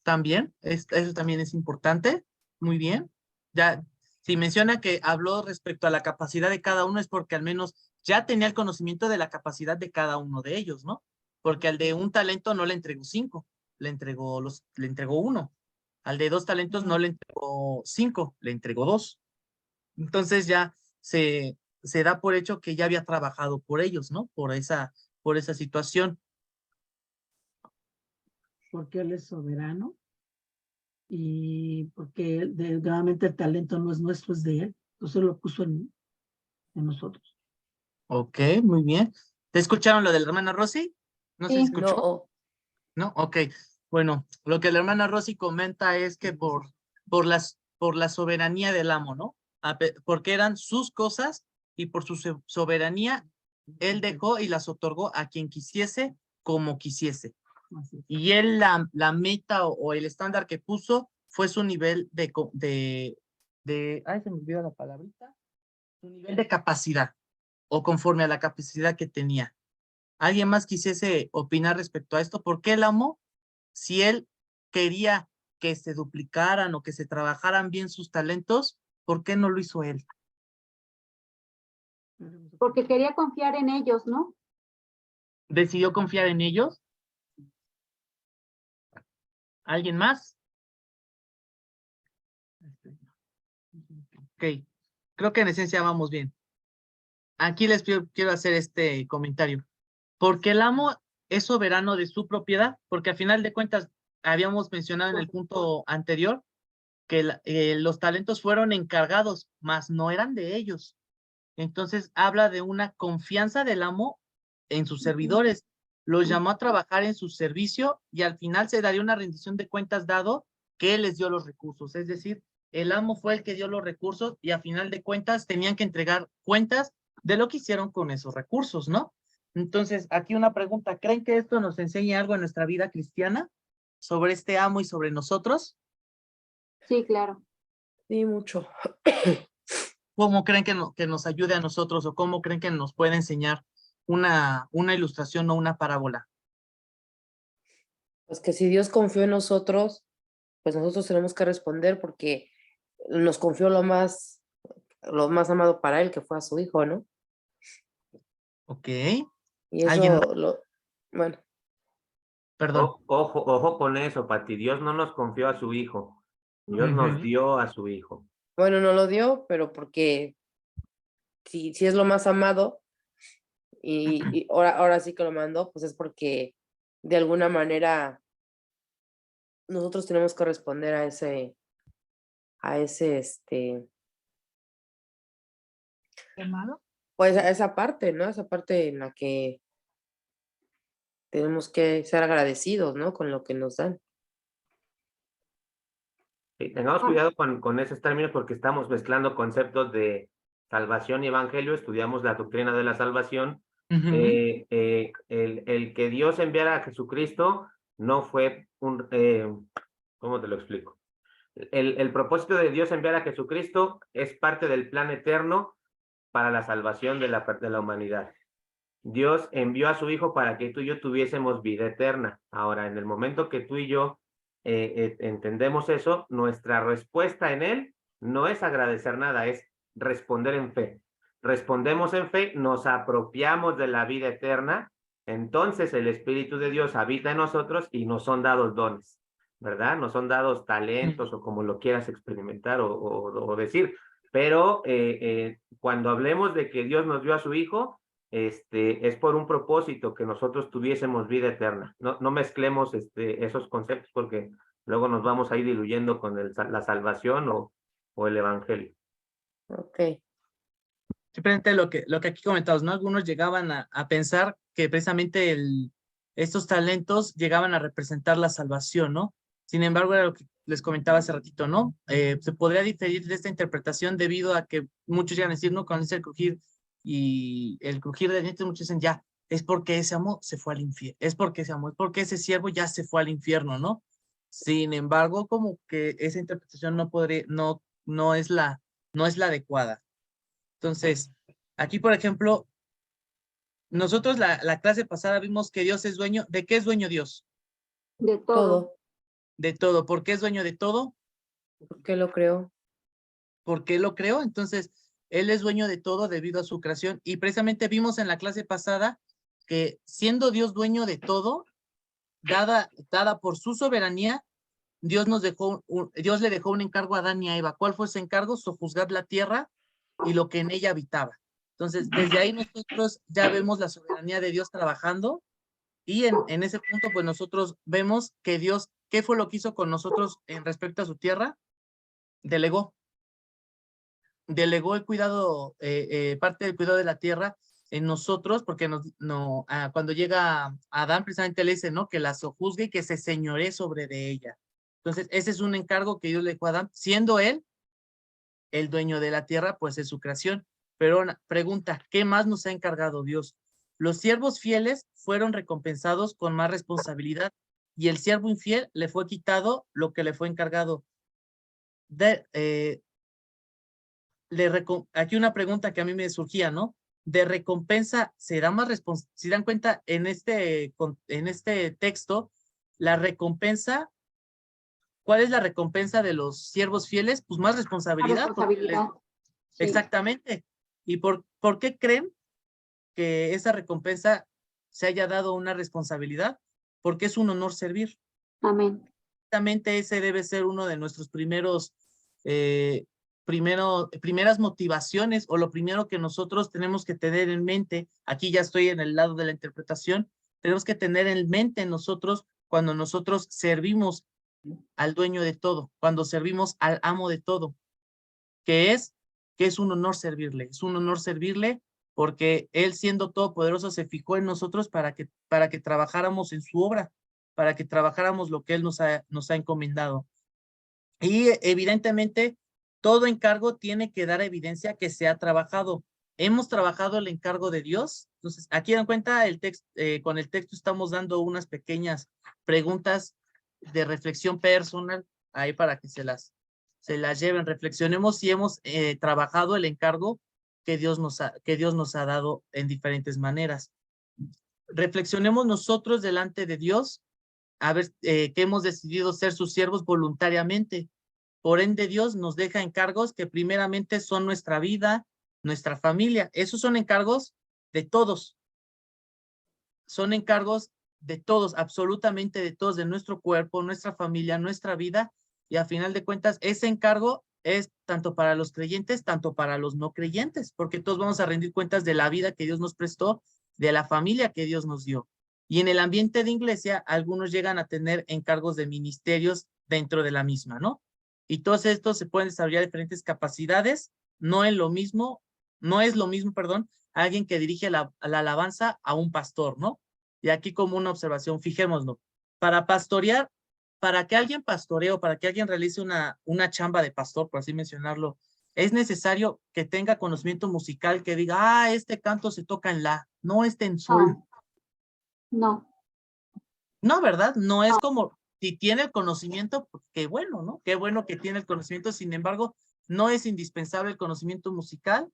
también, eso también es importante. Muy bien. Ya, si menciona que habló respecto a la capacidad de cada uno es porque al menos ya tenía el conocimiento de la capacidad de cada uno de ellos, ¿no? Porque al de un talento no le entregó 5, le entregó 1. Al de 2 talentos no le entregó 5, le entregó 2. Entonces ya se da por hecho que ya había trabajado por ellos, ¿no? Por esa situación. Porque Él es soberano y porque nuevamente el talento no es nuestro, es de Él. Entonces lo puso en nosotros. Ok, muy bien. ¿Te escucharon lo de la hermana Rosy? ¿No se Sí. escuchó? No, ¿No? Ok. Bueno, lo que la hermana Rosy comenta es que por la soberanía del amo, ¿no? Porque eran sus cosas y por su soberanía, él dejó y las otorgó a quien quisiese, como quisiese. Así es. Y él la meta o el estándar que puso fue su nivel ay, se me olvidó la palabrita, su nivel de capacidad o conforme a la capacidad que tenía. ¿Alguien más quisiese opinar respecto a esto? ¿Por qué el amo, si él quería que se duplicaran o que se trabajaran bien sus talentos, por qué no lo hizo él? Porque quería confiar en ellos, ¿no? ¿Decidió confiar en ellos? ¿Alguien más? Ok, creo que en esencia vamos bien. Aquí les quiero hacer este comentario. Porque el amo es soberano de su propiedad, porque a final de cuentas habíamos mencionado en el punto anterior que los talentos fueron encargados, mas no eran de ellos. Entonces habla de una confianza del amo en sus servidores. Los llamó a trabajar en su servicio y al final se daría una rendición de cuentas dado que él les dio los recursos. Es decir, el amo fue el que dio los recursos y a final de cuentas tenían que entregar cuentas de lo que hicieron con esos recursos, ¿no? Entonces, aquí una pregunta, ¿creen que esto nos enseña algo en nuestra vida cristiana sobre este amo y sobre nosotros? Sí, claro. Sí, mucho. ¿Cómo creen que nos ayude a nosotros o cómo creen que nos puede enseñar una ilustración o una parábola? Pues que si Dios confió en nosotros, pues nosotros tenemos que responder porque nos confió lo más amado para él, que fue a su hijo, ¿no? Ok. Y ¿Alguien más? bueno, Perdón. Ojo con eso, Pati. Dios no nos confió a su hijo. Dios nos Ujú. dio a su hijo. bueno, no lo dio, pero porque si es lo más amado y ahora sí que lo mandó, pues es porque de alguna manera nosotros tenemos que responder a ese, ¿Llamado? pues a esa parte, ¿no? Esa parte en la que tenemos que ser agradecidos, ¿no? Con lo que nos dan. Sí, tengamos cuidado con esos términos porque estamos mezclando conceptos de salvación y evangelio. Estudiamos la doctrina de la salvación. Ujú. El que Dios enviara a Jesucristo no fue ¿cómo te lo explico? El propósito de Dios enviar a Jesucristo es parte del plan eterno para la salvación de la humanidad. Dios envió a su Hijo para que tú y yo tuviésemos vida eterna. Ahora, en el momento que tú y yo entendemos eso, nuestra respuesta en Él no es agradecer nada, es responder en fe. Respondemos en fe, nos apropiamos de la vida eterna, entonces el Espíritu de Dios habita en nosotros y nos son dados dones, ¿verdad? Nos son dados talentos o como lo quieras experimentar o decir. Pero cuando hablemos de que Dios nos dio a su Hijo, es por un propósito que nosotros tuviésemos vida eterna. No mezclemos esos conceptos porque luego nos vamos a ir diluyendo con la salvación o el evangelio. Ok. Simplemente lo que aquí comentamos, ¿no? Algunos llegaban a pensar que precisamente estos talentos llegaban a representar la salvación, ¿no? Sin embargo, era lo que les comentaba hace ratito, ¿no? Se podría diferir de esta interpretación debido a que muchos llegan a decir, ¿no? Cuando dice el crujir y el crujir de dientes, muchos dicen, ya, es porque ese amo se fue al infierno, es porque ese siervo ya se fue al infierno, ¿no? Sin embargo, como que esa interpretación no es la adecuada. Entonces, aquí, por ejemplo, nosotros la clase pasada vimos que Dios es dueño. ¿De qué es dueño Dios? De todo. Todo. De todo. ¿Por qué es dueño de todo? ¿Por qué lo creo? Porque Él lo creó. Entonces, Él es dueño de todo debido a su creación. Y precisamente vimos en la clase pasada que siendo Dios dueño de todo, dada por su soberanía, Dios le dejó un encargo a Adán y a Eva. ¿Cuál fue ese encargo? Sojuzgar la tierra y lo que en ella habitaba. Entonces, desde ahí nosotros ya vemos la soberanía de Dios trabajando y en ese punto, pues nosotros vemos que Dios, ¿qué fue lo que hizo con nosotros en respecto a su tierra? Delegó el cuidado, parte del cuidado de la tierra en nosotros, porque cuando llega Adán, precisamente le dice, ¿no? Que la sojuzgue y que se señoree sobre de ella. Entonces, ese es un encargo que Dios le dejó a Adán, siendo él el dueño de la tierra, pues es su creación. Pero pregunta, ¿qué más nos ha encargado Dios? Los siervos fieles fueron recompensados con más responsabilidad y el siervo infiel le fue quitado lo que le fue encargado. Aquí una pregunta que a mí me surgía, ¿no? De recompensa, ¿será más responsable? Si dan cuenta, en este texto, la recompensa, ¿cuál es la recompensa de los siervos fieles? Pues más La responsabilidad. responsabilidad. Sí. Exactamente. ¿Y por qué creen que esa recompensa se haya dado una responsabilidad? Porque es un honor servir. Amén. honestamente ese debe ser uno de nuestros primeras motivaciones, o lo primero que nosotros tenemos que tener en mente. Aquí ya estoy en el lado de la interpretación. Tenemos que tener en mente nosotros cuando nosotros servimos al dueño de todo, cuando servimos al amo de todo, que es un honor servirle. Es un honor servirle porque Él, siendo todopoderoso, se fijó en nosotros para que trabajáramos en su obra, para que trabajáramos lo que Él nos ha encomendado. Y evidentemente, todo encargo tiene que dar evidencia que se ha trabajado. Hemos trabajado el encargo de Dios. Entonces, aquí dan cuenta, con el texto estamos dando unas pequeñas preguntas de reflexión personal ahí para que se las lleven. Reflexionemos si hemos trabajado el encargo que Dios nos ha dado en diferentes maneras. Reflexionemos nosotros delante de Dios, a ver que hemos decidido ser sus siervos voluntariamente. Por ende, Dios nos deja encargos que primeramente son nuestra vida, nuestra familia. Esos son encargos de todos. Son encargos de todos, absolutamente de todos, de nuestro cuerpo, nuestra familia, nuestra vida. Y a final de cuentas, ese encargo es tanto para los creyentes, tanto para los no creyentes, porque todos vamos a rendir cuentas de la vida que Dios nos prestó, de la familia que Dios nos dio. Y en el ambiente de iglesia, algunos llegan a tener encargos de ministerios dentro de la misma, ¿no? Y todos estos se pueden desarrollar diferentes capacidades. No es lo mismo, alguien que dirige la alabanza a un pastor, ¿no? Y aquí como una observación, fijémonos, para pastorear, para que alguien pastoree o para que alguien realice una chamba de pastor, por así mencionarlo, es necesario que tenga conocimiento musical, que diga, este canto se toca en la, no en sol. No. No, ¿verdad? No es como, si tiene el conocimiento, pues qué bueno, ¿no? Qué bueno que tiene el conocimiento. Sin embargo, no es indispensable el conocimiento musical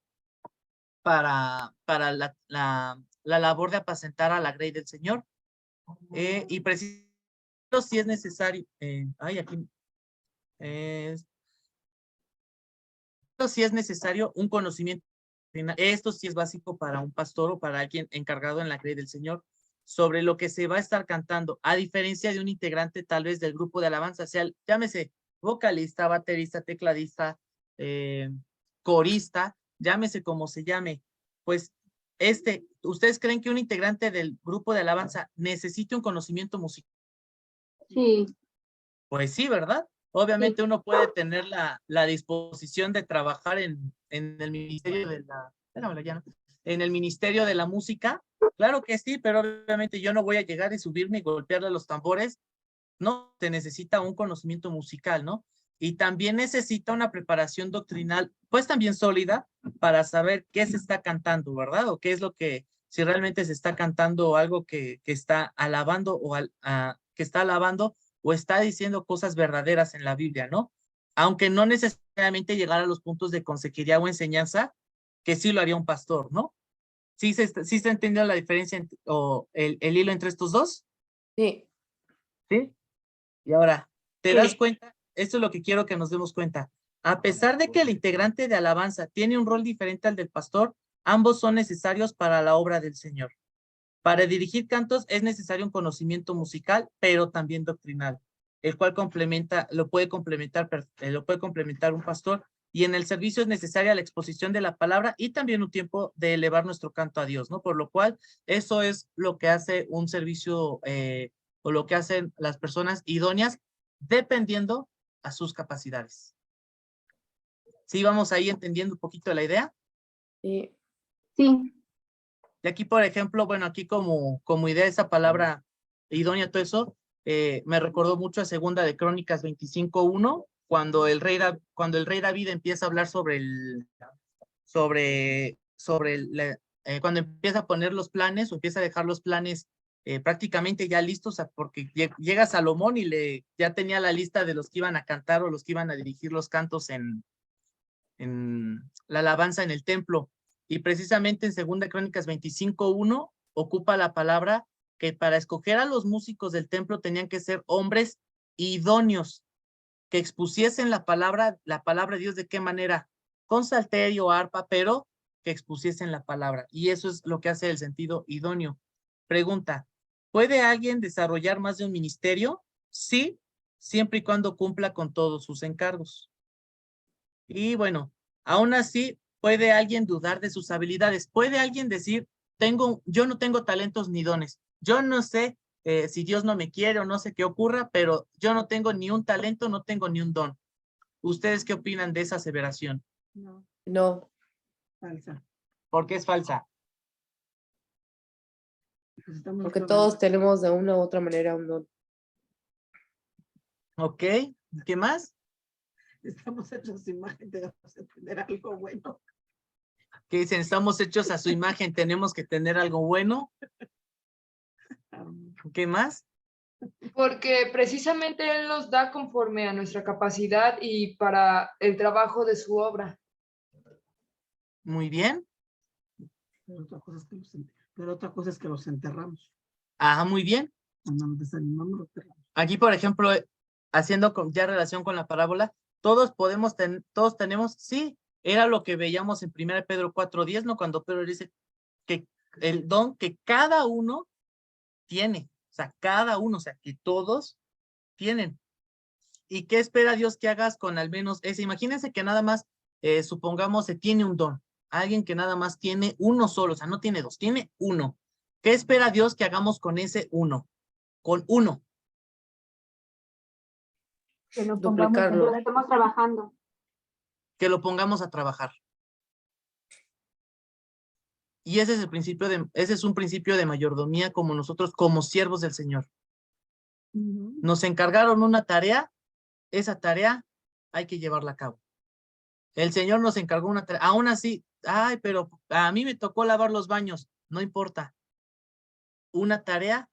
para la labor de apacentar a la grey del Señor. Y precisamente si es necesario, si es necesario un conocimiento. Esto sí es básico para un pastor o para alguien encargado en la grey del Señor, sobre lo que se va a estar cantando, a diferencia de un integrante tal vez del grupo de alabanza, sea, llámese vocalista, baterista, tecladista, corista, llámese como se llame. Pues ¿ustedes creen que un integrante del grupo de alabanza necesite un conocimiento musical? Sí. Pues sí, ¿verdad? Obviamente uno puede tener la disposición de trabajar en el ministerio de en el ministerio de la música. Claro que sí, pero obviamente yo no voy a llegar y subirme y golpearle a los tambores. No, se necesita un conocimiento musical, ¿no? Y también necesita una preparación doctrinal, pues también sólida, para saber qué se está cantando, ¿verdad? O qué es lo que, si realmente se está cantando algo que está alabando que está alabando o está diciendo cosas verdaderas en la Biblia, ¿no? Aunque no necesariamente llegar a los puntos de consejería o enseñanza, que sí lo haría un pastor, ¿no? ¿Sí se está entendiendo la diferencia o el hilo entre estos dos? Sí. ¿Sí? Y ahora, ¿te das cuenta? Esto es lo que quiero que nos demos cuenta. A pesar de que el integrante de alabanza tiene un rol diferente al del pastor, ambos son necesarios para la obra del Señor. Para dirigir cantos es necesario un conocimiento musical, pero también doctrinal, el cual lo puede complementar un pastor, y en el servicio es necesaria la exposición de la palabra y también un tiempo de elevar nuestro canto a Dios, ¿no? Por lo cual, eso es lo que hace un servicio o lo que hacen las personas idóneas dependiendo a sus capacidades. ¿Sí vamos ahí entendiendo un poquito la idea? Sí. Sí. Y aquí, por ejemplo, bueno, aquí como idea esa palabra idónea, todo eso, me recordó mucho a Segunda de Crónicas 25:1, cuando el rey David empieza a hablar cuando empieza a poner los planes o empieza a dejar los planes prácticamente ya listos, porque llega Salomón y ya tenía la lista de los que iban a cantar o los que iban a dirigir los cantos en la alabanza en el templo. Y precisamente en Segunda Crónicas 25:1 ocupa la palabra que para escoger a los músicos del templo tenían que ser hombres idóneos, que expusiesen la palabra de Dios. ¿De qué manera? Con salterio, arpa, pero que expusiesen la palabra. Y eso es lo que hace el sentido idóneo. Pregunta, ¿puede alguien desarrollar más de un ministerio? Sí, siempre y cuando cumpla con todos sus encargos. Y bueno, aún así, puede alguien dudar de sus habilidades. Puede alguien decir, yo no tengo talentos ni dones. Yo no sé si Dios no me quiere o no sé qué ocurra, pero yo no tengo ni un talento, no tengo ni un don. ¿Ustedes qué opinan de esa aseveración? No, No, falsa. ¿Por qué es falsa? Pues estamos porque programando- todos tenemos de una u otra manera un don. ¿Ok? ¿Qué más? Estamos hechos a su imagen, debemos de tener algo bueno. Que dicen, estamos hechos a su imagen, tenemos que tener algo bueno. ¿Qué más? Porque precisamente Él nos da conforme a nuestra capacidad y para el trabajo de su obra. Muy bien. Pero otra cosa es que los enterramos. Ajá, muy bien. No nos desanimamos, los enterramos. Aquí, por ejemplo, haciendo ya relación con la parábola, todos tenemos, sí, era lo que veíamos en 1 Pedro 4:10, ¿no? Cuando Pedro dice que el don que cada uno tiene, o sea, cada uno, o sea, que todos tienen. ¿Y qué espera Dios que hagas con al menos ese? Imagínense que nada más, supongamos, se tiene un don. Alguien que nada más tiene uno solo, o sea, no tiene dos, tiene uno. ¿Qué espera Dios que hagamos con ese uno? Con uno. Que lo Duplicarlo. Lo estamos trabajando. Que lo pongamos a trabajar. Y ese es un principio de mayordomía como nosotros, como siervos del Señor. Nos encargaron una tarea, esa tarea hay que llevarla a cabo. El Señor nos encargó una tarea, aún así, ay, pero a mí me tocó lavar los baños, no importa. Una tarea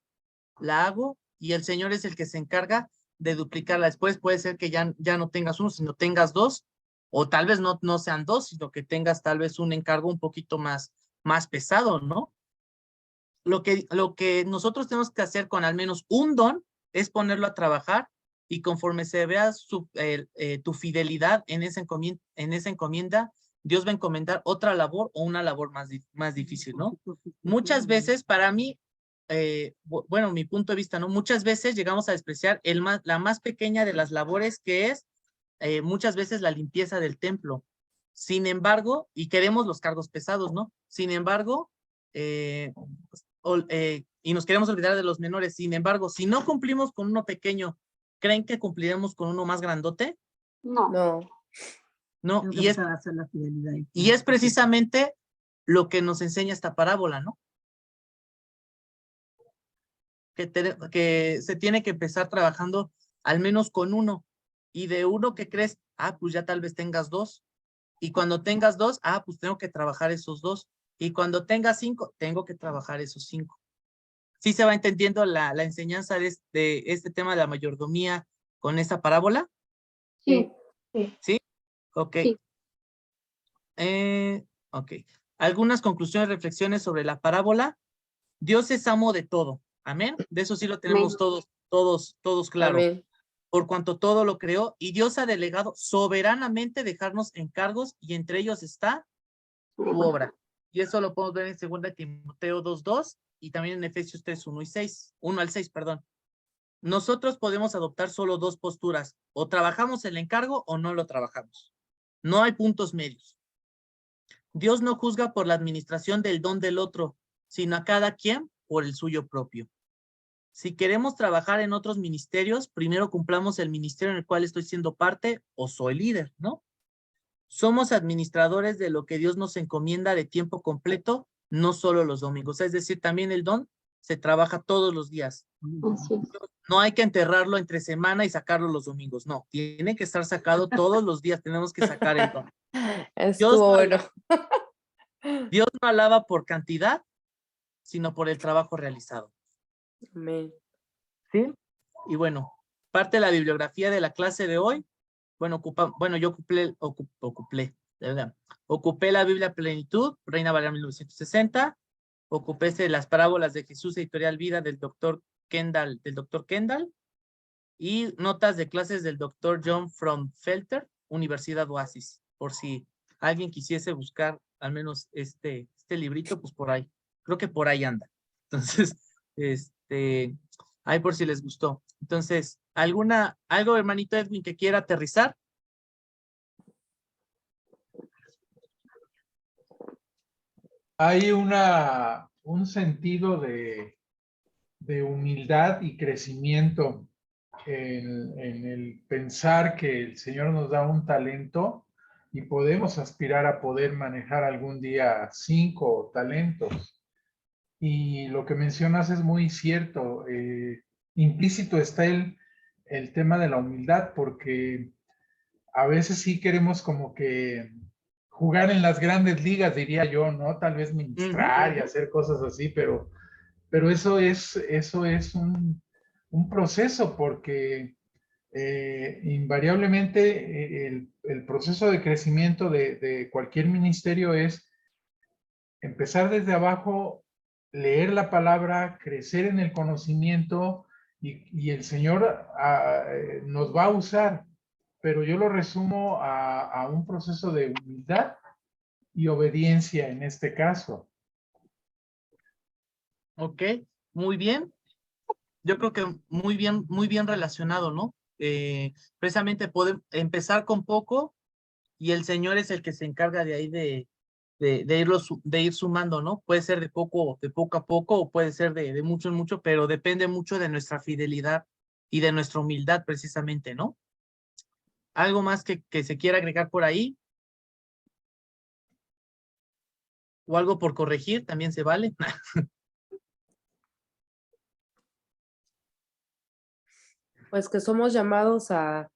la hago y el Señor es el que se encarga de duplicarla. Después puede ser que ya no tengas uno, sino tengas dos, o tal vez no sean dos, sino que tengas tal vez un encargo un poquito más pesado, ¿no? Lo que nosotros tenemos que hacer con al menos un don es ponerlo a trabajar y conforme se vea tu fidelidad en esa encomienda, Dios va a encomendar otra labor o una labor más difícil, ¿no? Muchas veces, para mí, bueno, mi punto de vista, ¿no? Muchas veces llegamos a despreciar la más pequeña de las labores, que es muchas veces la limpieza del templo. Sin embargo, y queremos los cargos pesados, ¿no? Sin embargo, y nos queremos olvidar de los menores. Sin embargo, si no cumplimos con uno pequeño, ¿creen que cumpliremos con uno más grandote? No. No, No, Tengo que y es, empezar a hacer la fidelidad. y es precisamente lo que nos enseña esta parábola, ¿no? Que se tiene que empezar trabajando al menos con uno. Y de uno que crees, pues ya tal vez tengas dos. Y cuando tengas dos, pues tengo que trabajar esos dos. Y cuando tengas 5, tengo que trabajar esos 5. ¿Sí se va entendiendo la enseñanza de este tema de la mayordomía con esta parábola? Sí. ¿Sí? Ok. Sí. Ok. Algunas conclusiones, reflexiones sobre la parábola. Dios es amo de todo. Amén. De eso sí lo tenemos todos claro. amén. Por cuanto todo lo creó, y Dios ha delegado soberanamente dejarnos encargos, y entre ellos está su obra. Y eso lo podemos ver en 2 Timoteo 2:2 y también en Efesios 1 al 6, perdón. Nosotros podemos adoptar solo dos posturas: o trabajamos el encargo o no lo trabajamos. No hay puntos medios. Dios no juzga por la administración del don del otro, sino a cada quien por el suyo propio. Si queremos trabajar en otros ministerios, primero cumplamos el ministerio en el cual estoy siendo parte o soy líder, ¿no? Somos administradores de lo que Dios nos encomienda de tiempo completo, no solo los domingos. Es decir, también el don se trabaja todos los días. Así es. No hay que enterrarlo entre semana y sacarlo los domingos. No, tiene que estar sacado todos los días. Tenemos que sacar el don. Estuvo bueno. Dios no alaba por cantidad, sino por el trabajo realizado. Amén. ¿Sí? Y bueno, parte de la bibliografía de la clase de hoy. Bueno, yo ocupé la Biblia Plenitud, Reina Valera 1960, ocupé las parábolas de Jesús, Editorial Vida del Dr. Kendall, y notas de clases del Dr. John Fromfelter, Universidad Oasis, por si alguien quisiese buscar al menos este librito, pues por ahí, creo que por ahí anda. Entonces, Ahí por si les gustó. Entonces, algo, hermanito Edwin, que quiera aterrizar? Hay un sentido de humildad y crecimiento en el pensar que el Señor nos da un talento y podemos aspirar a poder manejar algún día 5 talentos. Y lo que mencionas es muy cierto. Implícito está el tema de la humildad, porque a veces sí queremos como que jugar en las grandes ligas, diría yo, ¿no? Tal vez ministrar y hacer cosas así, pero eso es un proceso, porque invariablemente el proceso de crecimiento de cualquier ministerio es empezar desde abajo, leer la palabra, crecer en el conocimiento, y el Señor nos va a usar, pero yo lo resumo a un proceso de humildad y obediencia en este caso. Ok, muy bien. Yo creo que muy bien relacionado, ¿no? Precisamente podemos empezar con poco y el Señor es el que se encarga de ahí de ir sumando, ¿no? Puede ser de poco a poco o puede ser de mucho en mucho, pero depende mucho de nuestra fidelidad y de nuestra humildad precisamente, ¿no? ¿Algo más que se quiera agregar por ahí? ¿O algo por corregir? También se vale. Pues que somos llamados a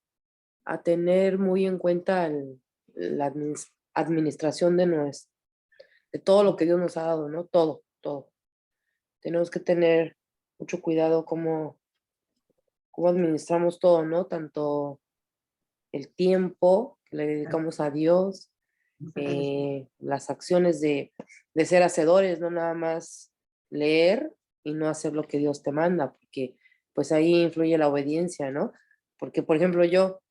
tener muy en cuenta la administración de todo lo que Dios nos ha dado, ¿no? Todo. Tenemos que tener mucho cuidado cómo administramos todo, ¿no? Tanto el tiempo que le dedicamos a Dios, las acciones de ser hacedores, no nada más leer y no hacer lo que Dios te manda, porque pues ahí influye la obediencia, ¿no? Porque, por ejemplo, yo,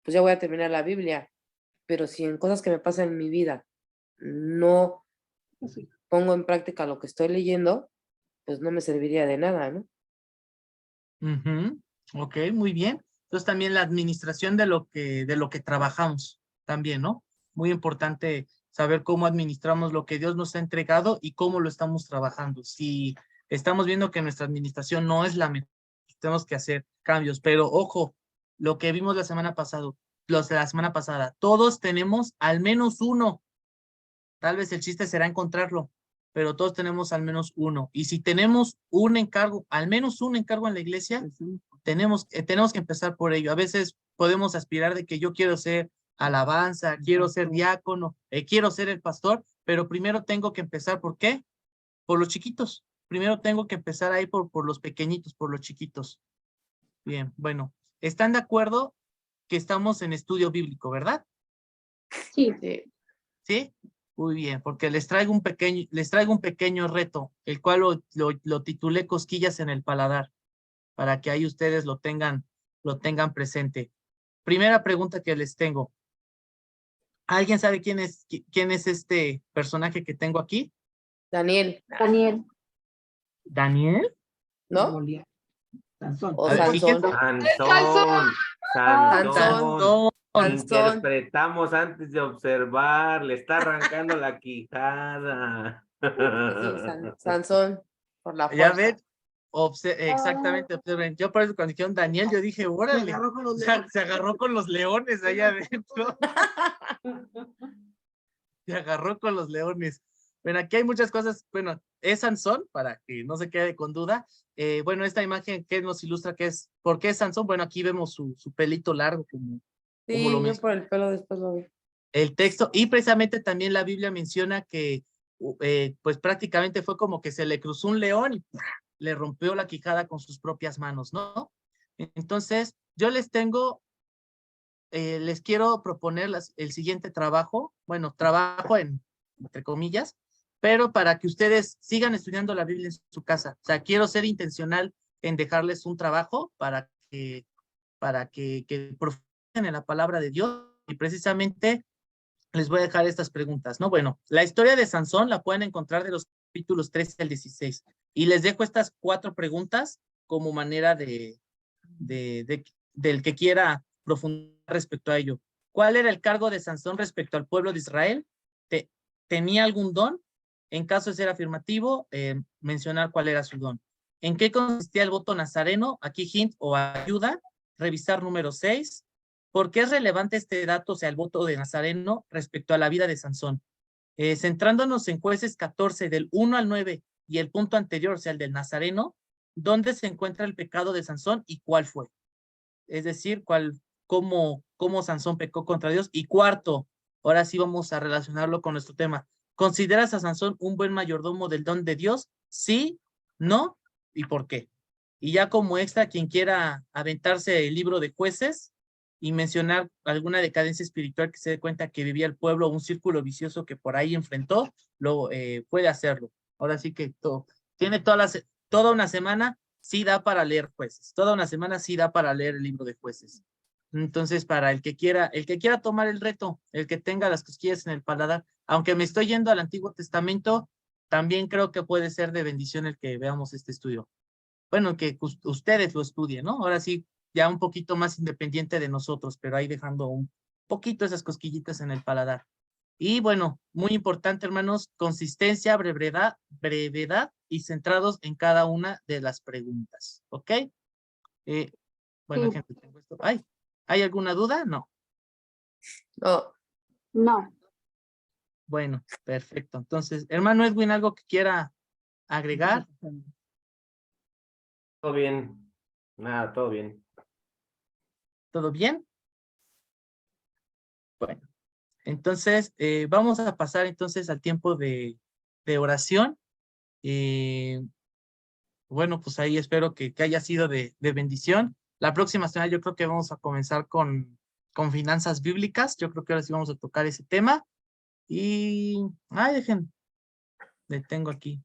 pues ya voy a terminar la Biblia, pero si en cosas que me pasan en mi vida no pongo en práctica lo que estoy leyendo, pues no me serviría de nada, ¿no? Ok, muy bien. Entonces también la administración de lo que trabajamos también, ¿no? Muy importante saber cómo administramos lo que Dios nos ha entregado y cómo lo estamos trabajando. Si estamos viendo que nuestra administración no es la mejor, tenemos que hacer cambios, pero ojo, lo que vimos la semana pasada, todos tenemos al menos uno. Tal vez el chiste será encontrarlo, pero todos tenemos al menos uno. Y si tenemos un encargo, al menos un encargo en la iglesia, tenemos que empezar por ello. A veces podemos aspirar de que yo quiero ser alabanza, quiero ser diácono, quiero ser el pastor, pero primero tengo que empezar, ¿por qué? Por los chiquitos. Primero tengo que empezar ahí por los pequeñitos, por los chiquitos. Bien, bueno, ¿están de acuerdo que estamos en estudio bíblico, verdad? Sí. ¿Sí? Muy bien, porque les traigo un pequeño reto, el cual lo titulé Cosquillas en el Paladar, para que ahí ustedes lo tengan presente. Primera pregunta que les tengo. ¿Alguien sabe quién es este personaje que tengo aquí? Daniel, ¿Daniel? ¿no? Goliat, Sansón. O A ver, Sansón. Sansón. Sansón. Interpretamos antes de observar, le está arrancando la quijada. Sí, Sansón, por la Ya fuerza. ven, exactamente, observen. Yo por eso cuando dijeron Daniel, yo dije, órale, se agarró con los leones allá adentro. Se agarró con los leones. Bueno, aquí hay muchas cosas. Bueno, es Sansón, para que no se quede con duda. Bueno, esta imagen que nos ilustra ¿por qué es Sansón? Bueno, aquí vemos su pelito largo, como Sí, lo yo por el pelo después lo vi. el texto, y precisamente también la Biblia menciona que pues prácticamente fue como que se le cruzó un león y ¡pah!, le rompió la quijada con sus propias manos, ¿no? Entonces, yo les quiero proponer el siguiente trabajo, bueno, trabajo entre comillas, pero para que ustedes sigan estudiando la Biblia en su casa. O sea, quiero ser intencional en dejarles un trabajo para que profundicen en la palabra de Dios, y precisamente les voy a dejar estas preguntas, ¿no? Bueno, la historia de Sansón la pueden encontrar de los capítulos 13 al 16. Y les dejo estas 4 preguntas como manera del que quiera profundizar respecto a ello. ¿Cuál era el cargo de Sansón respecto al pueblo de Israel? ¿Tenía algún don? En caso de ser afirmativo, mencionar cuál era su don. ¿En qué consistía el voto nazareno? Aquí hint o ayuda. Revisar número 6. ¿Por qué es relevante este dato, o sea, el voto de nazareno respecto a la vida de Sansón? Centrándonos en Jueces 14, del 1 al 9, y el punto anterior, o sea, el del nazareno, ¿dónde se encuentra el pecado de Sansón y cuál fue? Es decir, cómo Sansón pecó contra Dios. Y cuarto, ahora sí vamos a relacionarlo con nuestro tema. ¿Consideras a Sansón un buen mayordomo del don de Dios? Sí, no, ¿y por qué? Y ya como extra, quien quiera aventarse el libro de Jueces y mencionar alguna decadencia espiritual que se dé cuenta que vivía el pueblo, un círculo vicioso que por ahí enfrentó, puede hacerlo. Ahora sí que tiene toda una semana, sí da para leer Jueces. Toda una semana sí da para leer el libro de Jueces. Entonces, para el que quiera tomar el reto, el que tenga las cosquillas en el paladar, aunque me estoy yendo al Antiguo Testamento, también creo que puede ser de bendición el que veamos este estudio. Bueno, que ustedes lo estudien, ¿no? Ahora sí, ya un poquito más independiente de nosotros, pero ahí dejando un poquito esas cosquillitas en el paladar. Y bueno, muy importante, hermanos, consistencia, brevedad y centrados en cada una de las preguntas, ¿ok? Bueno, Sí. gente, tengo esto. Ay, ¿hay alguna duda? No. No, No, Bueno, perfecto. Entonces, hermano Edwin, ¿algo que quiera agregar? Todo bien. Nada, todo bien. ¿Todo bien? Bueno, entonces vamos a pasar entonces al tiempo de oración. Bueno, pues ahí espero que haya sido de bendición. La próxima semana yo creo que vamos a comenzar con finanzas bíblicas. Yo creo que ahora sí vamos a tocar ese tema. Y, detengo aquí.